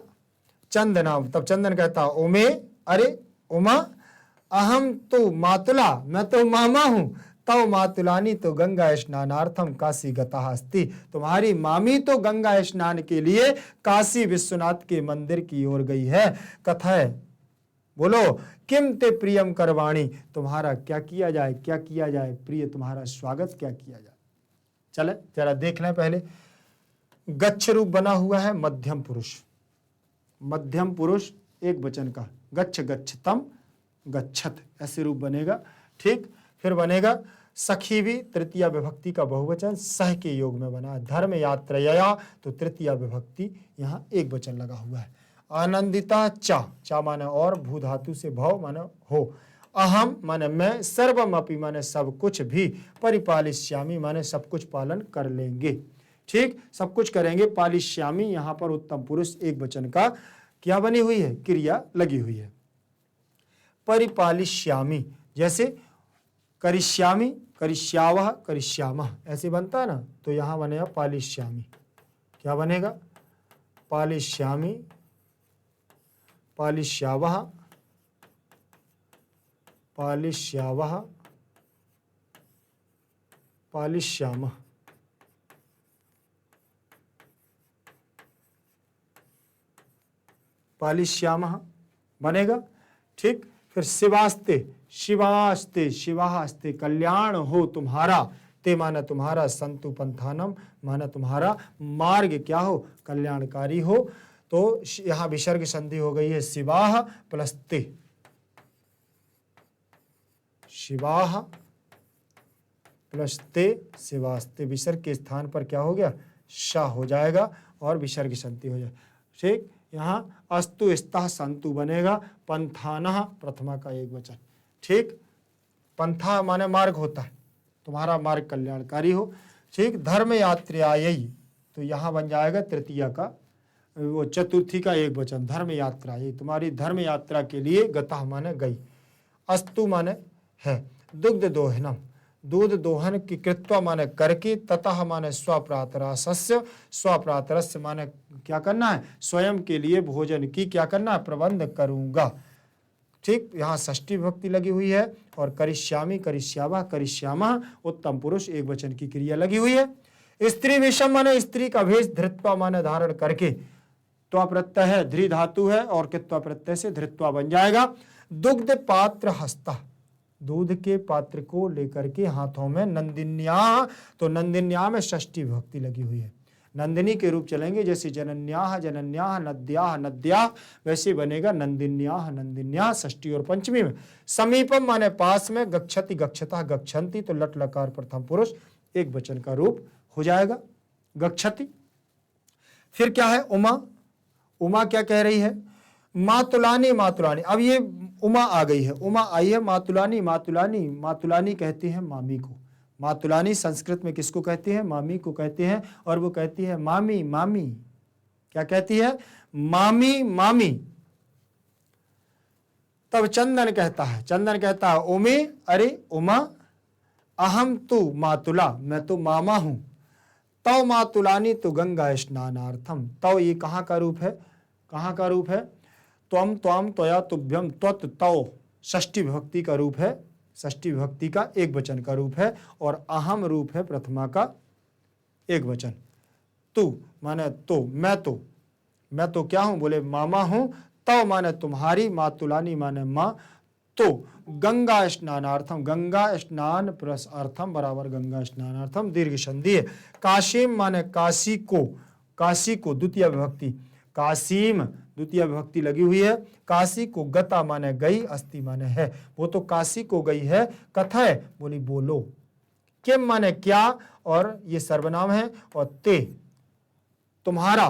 चंदना, तब चंदन कहता उमे, अरे उमा अहम तो मातुला, मैं तो मामा हूं, तव मातुलानी तो गंगा स्नानार्थम काशी गता अस्ति, तुम्हारी मामी तो गंगा स्नान के लिए काशी विश्वनाथ के मंदिर की ओर गई है। कथय बोलो किम ते प्रियम करवाणी, तुम्हारा क्या किया जाए, क्या किया जाए प्रिय, तुम्हारा स्वागत क्या किया जाए। चले जरा देख लें पहले, गच्छ रूप बना हुआ है मध्यम पुरुष, मध्यम पुरुष एक वचन का, गच्छ गच्छतम गच्छत, ऐसे रूप बनेगा, ठीक। फिर बनेगा सखी भी तृतीया विभक्ति का बहुवचन, सह के योग में बना, धर्म यात्रया तो तृतीया विभक्ति यहाँ एक वचन लगा हुआ है। आनंदिता चा माने और, भू धातु से भव माने हो, अहम माने मैं, सर्वम अपि माने सब कुछ भी, परिपालिष्यामि माने सब कुछ पालन कर लेंगे, ठीक, सब कुछ करेंगे। पालिष्यामि यहाँ पर उत्तम पुरुष एक वचन का क्या बनी हुई है, क्रिया लगी हुई है। परिपालिष्यामि जैसे करिष्यामि, करिष्यावः, करिष्यामः ऐसे बनता है ना, तो यहाँ बनेगा पालिष्यामि, क्या बनेगा, पालिष्यामि, पालिष्यावः, पालिष्यावः, पालिष्यामः, पालिष्यामः बनेगा, ठीक। फिर शिवास्ते, शिवास्ते, शिवास्ते कल्याण हो तुम्हारा, ते माना तुम्हारा, संतु पंथानम माना तुम्हारा मार्ग क्या हो, कल्याणकारी हो, तो यहाँ विसर्ग संधि हो गई है, शिवाह प्लस ते, शिवाह प्लस ते शिवास्ते, विसर्ग के स्थान पर क्या हो गया, शाह हो जाएगा, और विसर्ग संधि हो जाएगा, ठीक। यहाँ अस्तु स्तः संतु बनेगा, पंथानः प्रथमा का एक वचन, ठीक। पंथा माने मार्ग होता है, तुम्हारा मार्ग कल्याणकारी हो, ठीक। धर्म यात्रायै तो यहाँ बन जाएगा तृतीया का, वो चतुर्थी का एक वचन, धर्म यात्रायै तुम्हारी धर्म यात्रा के लिए, गतः माने गई, अस्तु माने है, दुग्ध दोहनम दूध दोहन की, कृत्वा माने करके, ततः माने स्वप्रातरासस्य, स्वप्रातरस्य माने क्या करना है, स्वयं के लिए भोजन की क्या करना है, प्रबंध करूंगा, ठीक। यहाँ षष्ठी विभक्ति लगी हुई है, और करिष्यामि, करिष्यावः, करिष्यामः उत्तम पुरुष एक वचन की क्रिया लगी हुई है। स्त्री विषम माने स्त्री का भेष, धृत्वा माने धारण करके, त्वा प्रत्यय है, ध्री धातु है, और कित्वा प्रत्यय से धृत्वा बन जाएगा। दुग्ध पात्र हस्ता, दूध के पात्र को लेकर के हाथों में, नंदिन्या तो नंदिन्या में षष्ठी विभक्ति लगी हुई है, नंदिनी के रूप चलेंगे, जैसे जनन्याह जनन्याह नद्याह नद्याह, वैसे बनेगा नंदिन्याह नंदिन्याह षष्ठी और पंचमी में। समीपम माने पास में, गच्छति गच्छतः गच्छन्ति, तो लट लकार प्रथम पुरुष एक वचन का रूप हो जाएगा, गच्छति। फिर क्या है, उमा। उमा क्या कह रही है, मातुलानी मातुलानी। अब ये उमा आ गई है, उमा आई है, मातुलानी मातुलानी। मातुलानी कहते हैं मामी को। मातुलानी संस्कृत में किसको कहते हैं, मामी को कहते हैं। और वो कहती है मामी मामी। क्या कहती है, मामी मामी। तब चंदन कहता है, चंदन कहता है उमे, अरे उमा, अहम तु मातुला, मैं तो मामा हूं। तव मातुलानी तो गंगा स्नानार्थम। तव ये कहाँ का रूप है, कहाँ का रूप है, त्वम त्वाम त्वया तुभ्यम त्वत तव षष्ठी विभक्ति का रूप है, षष्ठी विभक्ति का एक वचन का रूप है। और अहम रूप है प्रथमा का एक वचन। तू माने तो, मैं तो क्या हूं, बोले मामा हूं। तव माने तुम्हारी, मातुलानी माने माँ। तो गंगा स्नानार्थम, गंगा स्नान प्लस अर्थम बराबर गंगा स्नानार्थम, दीर्घ संधि है। काशीम माने काशी को, काशी को द्वितीय विभक्ति, काशीम द्वितीय विभक्ति लगी हुई है। काशी को गता माने गई, अस्ति माने है, वो तो काशी को गई है। कथय बोली बोलो। किम माने क्या, और ये सर्वनाम है। और ते तुम्हारा,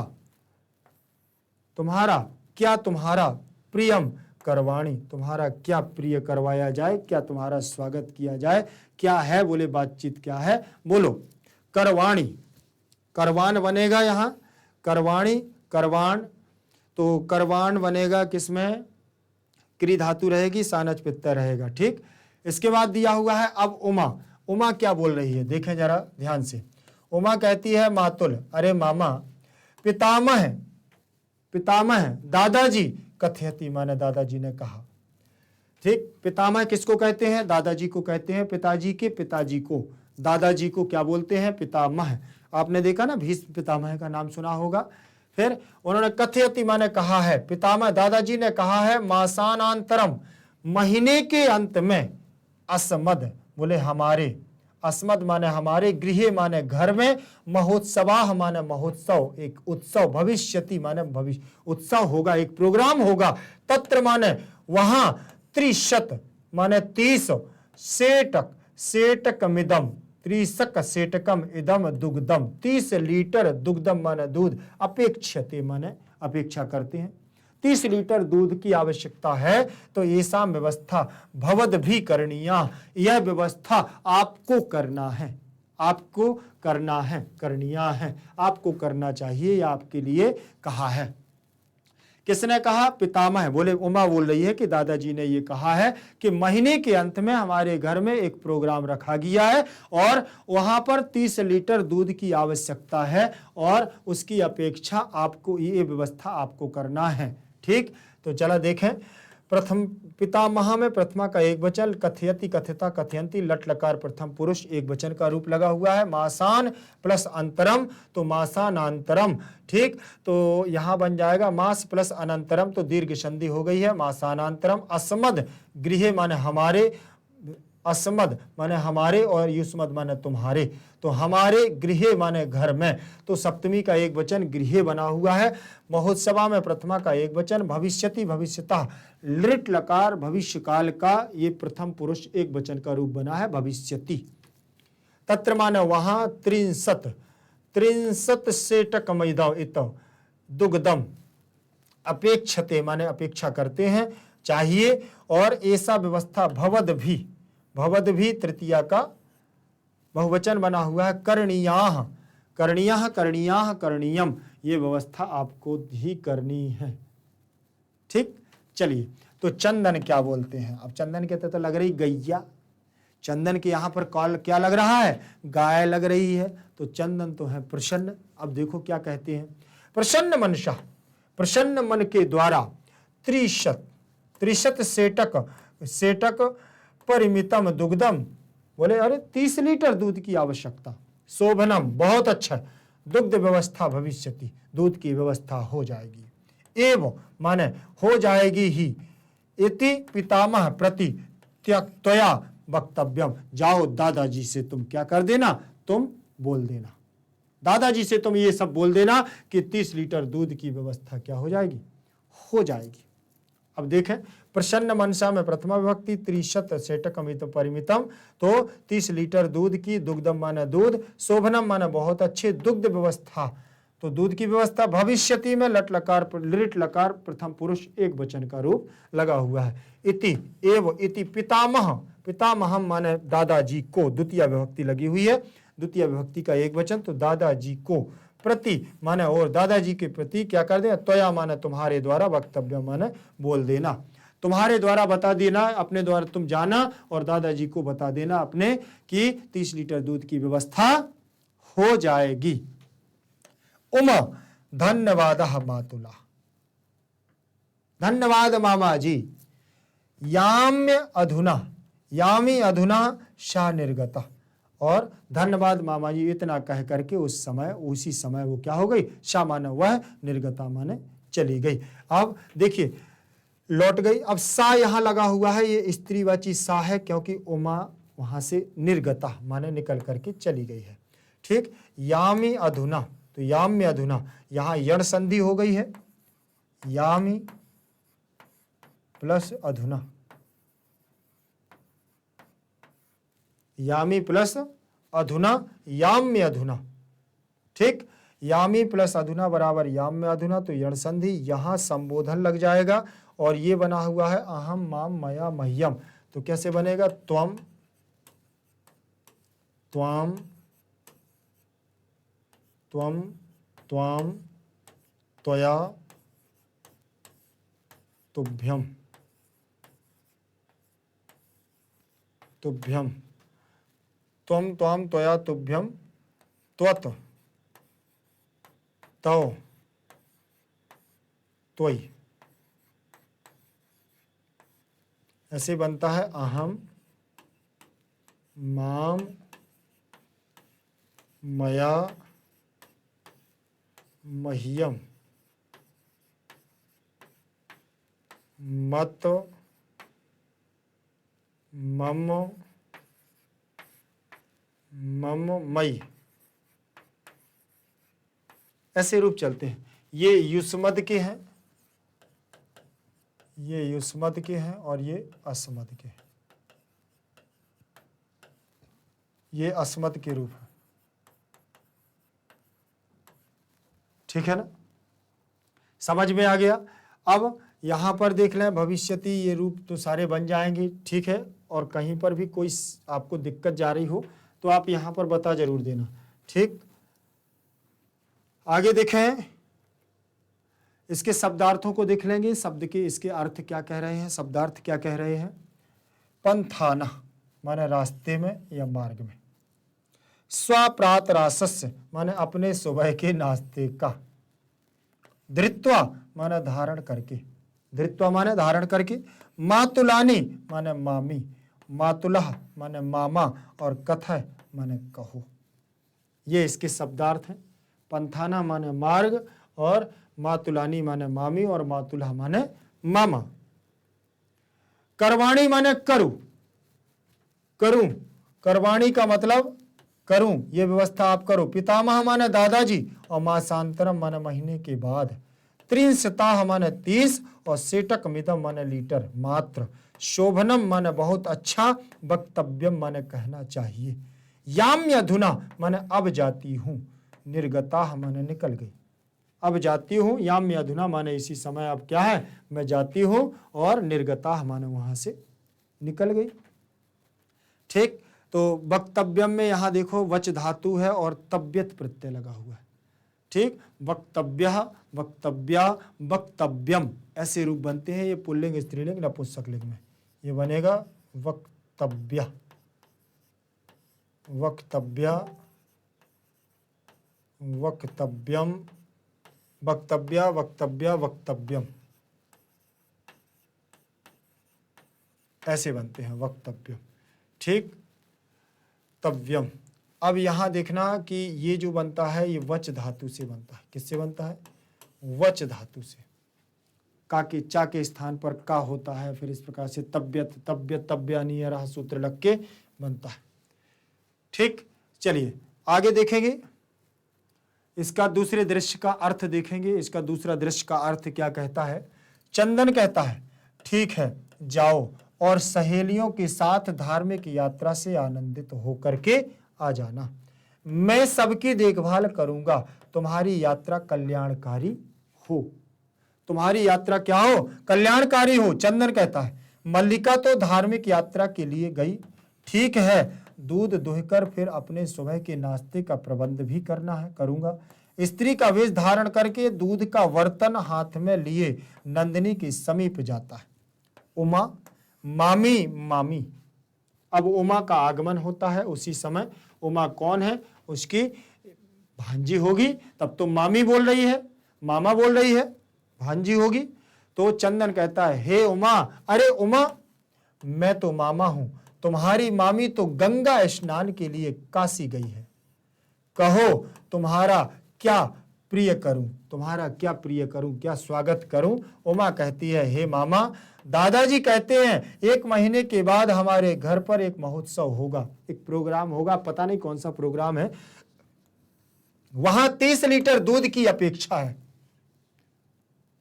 तुम्हारा क्या, तुम्हारा प्रियम करवाणी, तुम्हारा क्या प्रिय करवाया जाए, क्या तुम्हारा स्वागत किया जाए। क्या है, बोले बातचीत क्या है, बोलो। करवाणी, करवान बनेगा यहां, करवाणी करवाण। तो करवाण बनेगा किसमें, क्री धातु रहेगी, सानच पित्तर रहेगा, ठीक। इसके बाद दिया हुआ है अब उमा। उमा क्या बोल रही है, देखें जरा ध्यान से। उमा कहती है मातुल, अरे मामा। पितामह, पितामह दादाजी, कथयति माने दादाजी ने कहा, ठीक। पितामह किसको कहते हैं, दादाजी को कहते हैं। पिताजी के पिताजी को, दादाजी को क्या बोलते हैं, पितामह। आपने देखा ना, भीष्म पितामह का नाम सुना होगा। फिर उन्होंने कथयति माने कहा है, पितामह दादाजी ने कहा है, मासानांतरम महीने के अंत में, अस्मद बोले हमारे, अस्मद माने हमारे, गृह माने घर में, महोत्सवाह माने महोत्सव, एक उत्सव, भविष्यति माने भविष्य, उत्सव होगा, एक प्रोग्राम होगा। तत्र माने वहां, त्रिशत माने 30, सेटक सेटकमिदम, त्रिशक सेटकम इदम दुग्धम, 30 लीटर दुग्धम माने दूध, अपेक्षते माने अपेक्षा करते हैं, 30 लीटर दूध की आवश्यकता है। तो ऐसा व्यवस्था भवद भी करनिया, यह व्यवस्था आपको करना है, आपको करना है, करनिया है, आपको करना चाहिए, या आपके लिए कहा है। किसने कहा, पितामह बोले, उमा बोल रही है कि दादाजी ने ये कहा है कि महीने के अंत में हमारे घर में एक प्रोग्राम रखा गया है और वहां पर 30 लीटर दूध की आवश्यकता है और उसकी अपेक्षा आपको, ये व्यवस्था आपको करना है, ठीक। तो चला देखें, प्रथम पितामह में प्रथमा का एक वचन, कथयति कथयता कथयंती, लट लकार प्रथम पुरुष एक वचन का रूप लगा हुआ है। मासान प्लस अंतरम, तो मासानांतरम, ठीक। तो यहां बन जाएगा मास प्लस अनंतरम, तो दीर्घ संधि हो गई है, मासानांतरम। अस्मद गृह माने हमारे, अस्मद माने हमारे, और युष्मद माने तुम्हारे, तो हमारे गृह माने घर में, तो सप्तमी का एक वचन गृह बना हुआ है। महोत्सवा में प्रथमा का एक वचन, भविष्यति भविष्यतः, लृट लकार भविष्य काल का ये प्रथम पुरुष एक वचन का रूप बना है, भविष्यति। तत्र माने वहां, 63 सेटकमिदम इतव दुग्धम, अपेक्षते माने अपेक्षा करते हैं, चाहिए। और ऐसा व्यवस्था भवद भी, भवद भी तृतीया का बहुवचन बना हुआ है, करणीयाह, करणीयाह करणीयाह करणीयम, ये व्यवस्था आपको ही करनी है, ठीक। चलिए, तो चंदन क्या बोलते हैं, अब चंदन कहते तो लग रही गैया, चंदन के यहाँ पर कॉल क्या लग रहा है, गाय लग रही है, तो चंदन तो है प्रसन्न। अब देखो क्या कहते हैं, प्रसन्न मनसा, प्रसन्न मन के द्वारा, त्रिशत सेटक, सेटक परिमितम दुग्धम, बोले अरे 30 लीटर दूध की आवश्यकता, शोभनम बहुत अच्छा, दुग्ध व्यवस्था भविष्यति, दूध की व्यवस्था हो जाएगी, एवं माने हो जाएगी ही, इति पितामह प्रति त्यक्तया वक्तव्यम, जाओ दादाजी से तुम क्या कर देना, तुम बोल देना, दादाजी से तुम ये सब बोल देना कि 30 लीटर दूध की व्यवस्था क्या हो जाएगी, हो जाएगी। अब देखें, प्रसन्न मनसा में प्रथमा विभक्ति, त्रिशत सेटकमित परिमितम, तो 30 लीटर दूध की, दुग्धम माने दूध, शोभनम माने बहुत अच्छे, दुग्ध व्यवस्था, तो दूध की व्यवस्था, भविष्यति में लट लकार लिट लकार प्रथम पुरुष एक वचन का रूप लगा हुआ है। इति एव इति पितामह, पितामहम माने दादाजी को, द्वितीय विभक्ति लगी हुई है, द्वितीय विभक्ति का एक वचन, तो दादाजी को, प्रति माने और, दादाजी के प्रति क्या कर देना, त्वया माने तुम्हारे द्वारा, वक्तव्य माने बोल देना, तुम्हारे द्वारा बता देना, अपने द्वारा तुम जाना और दादाजी को बता देना अपने कि 30 लीटर दूध की व्यवस्था हो जाएगी। उम धन्यवाद मातुला, धन्यवाद मामा जी। याम्य अधुना, यामी अधुना शा निर्गता, और धन्यवाद मामा जी इतना कह करके उस समय, उसी समय वो क्या हो गई, शा माने वह, निर्गता माने चली गई। अब देखिए लौट गई। अब सा यहां लगा हुआ है, ये स्त्रीवाची सा है क्योंकि उमा वहां से निर्गता माने निकल करके चली गई है। ठीक, यामी अधुना, तो याम्य अधुना, यहां यण संधि हो गई है, यामी प्लस अधुना, यामी प्लस अधुना, याम्य अधुना। ठीक, यामी प्लस अधुना बराबर याम्य अधुना, तो यण संधि, यहां संबोधन लग जाएगा और ये बना हुआ है अहम माम मया मह्यम, तो कैसे बनेगा, त्वम त्वाम त्वम त्वाम त्वया तुभ्यम तुभ्यम, त्वम त्वाम त्वया तुभ्यम, त्वत तव त्वयि, ऐसे बनता है अहम माम मया मह्यम मत मम मम मई, ऐसे रूप चलते हैं। ये युष्मद के हैं, ये युष्मद के हैं और ये अस्मद के हैं, ये अस्मद के रूप है। ठीक है ना, समझ में आ गया। अब यहां पर देख लें भविष्यति, ये रूप तो सारे बन जाएंगे। ठीक है, और कहीं पर भी कोई आपको दिक्कत जा रही हो तो आप यहां पर बता जरूर देना। ठीक, आगे देखें, इसके शब्दार्थों को देख लेंगे, शब्द के इसके अर्थ क्या कह रहे हैं, शब्दार्थ क्या कह रहे हैं। पंथाना माने रास्ते में या मार्ग में, स्वप्रात रासस्य माने अपने सुबह के नाश्ते का, धृत्वा माने धारण करके, धृत्वा माने धारण करके, मातुलानी माने मामी, मातुलह माने मामा, और कथय माने कहो। ये इसके शब्दार्थ हैं। पंथाना माने मार्ग, और मातुलानी माने मामी, और मातुलह माने मामा। करवाणी माने करूं, करूं, करवाणी का मतलब करूं, ये व्यवस्था आप करो। पितामह माने दादाजी, और मासांतरम माने महीने के बाद। त्रिंशताह माने 30, और सेटक मितम माने लीटर मात्र। शोभनम माने बहुत अच्छा, वक्तव्यम माने कहना चाहिए। याम्य अधुना माने अब जाती हूं, निर्गताह माने निकल गई, अब जाती हूं। याम्य अधुना माने इसी समय अब क्या है, मैं जाती हूं, और निर्गताह माने वहां से निकल गई। ठीक, तो वक्तव्यम में यहां देखो वच धातु है और तब्यत प्रत्यय लगा हुआ है। ठीक, वक्तव्य, वक्तव्या, वक्तव्यम, ऐसे रूप बनते हैं। ये पुल्लिंग, स्त्रीलिंग, नपुंसकलिंग में ये बनेगा वक्तव्य, वक्तव्या, वक्तव्यम, वक्तव्या, वक्तव्या, वक्तव्यम, ऐसे बनते हैं वक्तव्य। ठीक, तव्यम। अब यहां देखना कि ये जो बनता है ये वच धातु से बनता है। किससे बनता है, वच धातु से। का के चा के स्थान पर का होता है, फिर इस प्रकार से तब्यत, तब्यत, तब्यानी रहा सूत्र लग के बनता है। ठीक, चलिए आगे देखेंगे। इसका दूसरे दृश्य का अर्थ देखेंगे। इसका दूसरा दृश्य का अर्थ क्या कहता है? चंदन कहता है, ठीक है, जाओ और सहेलियों के साथ धार्मिक यात्रा से आनंदित होकर के आ जाना। मैं सबकी देखभाल करूंगा, तुम्हारी यात्रा कल्याणकारी हो। तुम्हारी यात्रा क्या हो? कल्याणकारी हो। चंदन कहता है। मल्लिका तो धार्मिक यात्रा के लिए गई, ठीक है, दूध दुहकर फिर अपने सुबह के नाश्ते का प्रबंध भी करूंगा। स्त्री का वेश धारण करके दूध का बर्तन हाथ में लिए नंदिनी के समीप जाता है। उमा, मामी मामी। अब उमा का आगमन होता है। उसी समय उमा कौन है? उसकी भांजी होगी, तब तो मामी बोल रही है, मामा बोल रही है, भांजी होगी। तो चंदन कहता है, हे उमा, अरे उमा, मैं तो मामा हूं, तुम्हारी मामी तो गंगा स्नान के लिए काशी गई है। कहो तुम्हारा क्या प्रिय करूं, तुम्हारा क्या प्रिय करूं, क्या स्वागत करूं? उमा कहती है, हे मामा, दादाजी कहते हैं 1 महीने के बाद हमारे घर पर एक महोत्सव होगा, एक प्रोग्राम होगा, पता नहीं कौन सा प्रोग्राम है। वहां 30 लीटर दूध की अपेक्षा है,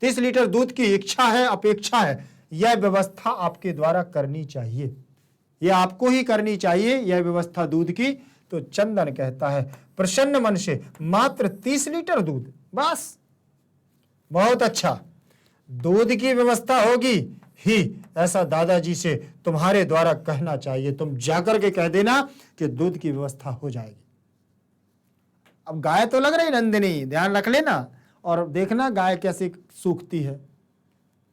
30 लीटर दूध की इच्छा है, अपेक्षा है। यह व्यवस्था आपके द्वारा करनी चाहिए, यह आपको ही करनी चाहिए, यह व्यवस्था दूध की। तो चंदन कहता है प्रसन्न मन से, मात्र 30 लीटर दूध, बस, बहुत अच्छा, दूध की व्यवस्था होगी ही, ऐसा दादाजी से तुम्हारे द्वारा कहना चाहिए। तुम जाकर के कह देना कि दूध की व्यवस्था हो जाएगी। अब गाय तो लग रही नंदिनी, ध्यान रख लेना और देखना गाय कैसे सूखती है,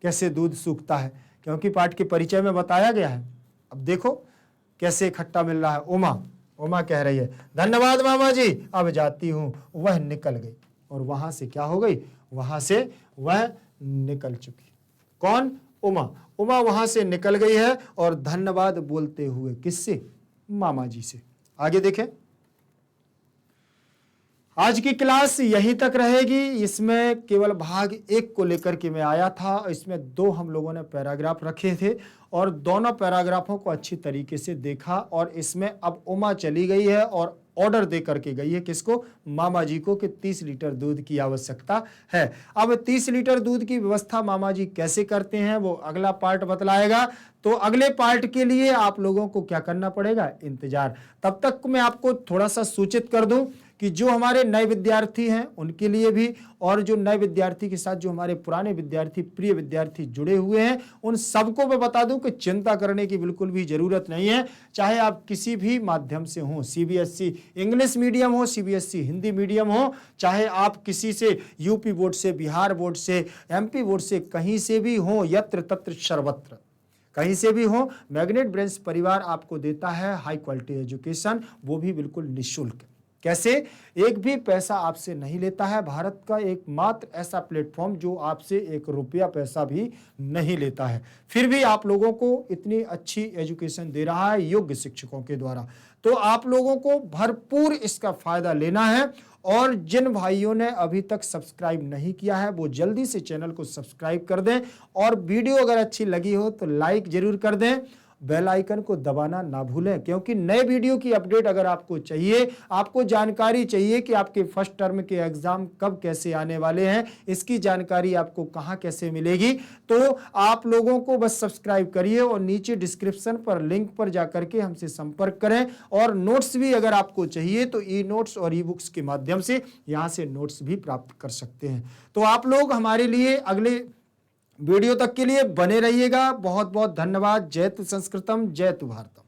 कैसे दूध सूखता है, क्योंकि पाठ के परिचय में बताया गया है। अब देखो कैसे इकट्ठा मिल रहा है। उमा कह रही है, धन्यवाद मामा जी, अब जाती हूं। वह निकल गई और वहां से क्या हो गई? वहां से वह निकल चुकी। कौन? उमा वहां से निकल गई है और धन्यवाद बोलते हुए। किससे? मामा जी से। आगे देखें। आज की क्लास यहीं तक रहेगी। इसमें केवल भाग 1 को लेकर के मैं आया था। इसमें 2 हम लोगों ने पैराग्राफ रखे थे और दोनों पैराग्राफों को अच्छी तरीके से देखा। और इसमें अब उमा चली गई है और ऑर्डर दे करके गई है, किसको? मामा जी को, कि 30 लीटर दूध की आवश्यकता है। अब 30 लीटर दूध की व्यवस्था मामा जी कैसे करते हैं वो अगला पार्ट बतलाएगा। तो अगले पार्ट के लिए आप लोगों को क्या करना पड़ेगा? इंतजार। तब तक मैं आपको थोड़ा सा सूचित कर दूं कि जो हमारे नए विद्यार्थी हैं उनके लिए भी, और जो नए विद्यार्थी के साथ जो हमारे पुराने विद्यार्थी, प्रिय विद्यार्थी जुड़े हुए हैं, उन सबको मैं बता दूं कि चिंता करने की बिल्कुल भी जरूरत नहीं है। चाहे आप किसी भी माध्यम से हो, सीबीएसई इंग्लिश मीडियम हो, सीबीएसई हिंदी मीडियम हो, चाहे आप किसी से यूपी बोर्ड से, बिहार बोर्ड से, एमपी बोर्ड से, कहीं से भी हो, यत्र तत्र सर्वत्र, कहीं से भी हो, मैग्नेट ब्रेन्स परिवार आपको देता है हाई क्वालिटी एजुकेशन, वो भी बिल्कुल निःशुल्क। कैसे? एक भी पैसा आपसे नहीं लेता है। भारत का एकमात्र ऐसा प्लेटफॉर्म जो आपसे 1 रुपया पैसा भी नहीं लेता है, फिर भी आप लोगों को इतनी अच्छी एजुकेशन दे रहा है योग्य शिक्षकों के द्वारा। तो आप लोगों को भरपूर इसका फायदा लेना है। और जिन भाइयों ने अभी तक सब्सक्राइब नहीं किया है वो जल्दी से चैनल को सब्सक्राइब कर दें, और वीडियो अगर अच्छी लगी हो तो लाइक जरूर कर दें, बेल आइकन को दबाना ना भूलें, क्योंकि नए वीडियो की अपडेट अगर आपको चाहिए, आपको जानकारी चाहिए कि आपके फर्स्ट टर्म के एग्जाम कब कैसे आने वाले हैं, इसकी जानकारी आपको कहां कैसे मिलेगी, तो आप लोगों को बस सब्सक्राइब करिए और नीचे डिस्क्रिप्शन पर लिंक पर जाकर के हमसे संपर्क करें। और नोट्स भी अगर आपको चाहिए तो ई नोट्स और ई बुक्स के माध्यम से यहां से नोट्स भी प्राप्त कर सकते हैं। तो आप लोग हमारे लिए अगले वीडियो तक के लिए बने रहिएगा। बहुत बहुत धन्यवाद। जयतु संस्कृतम, जयतु भारतम।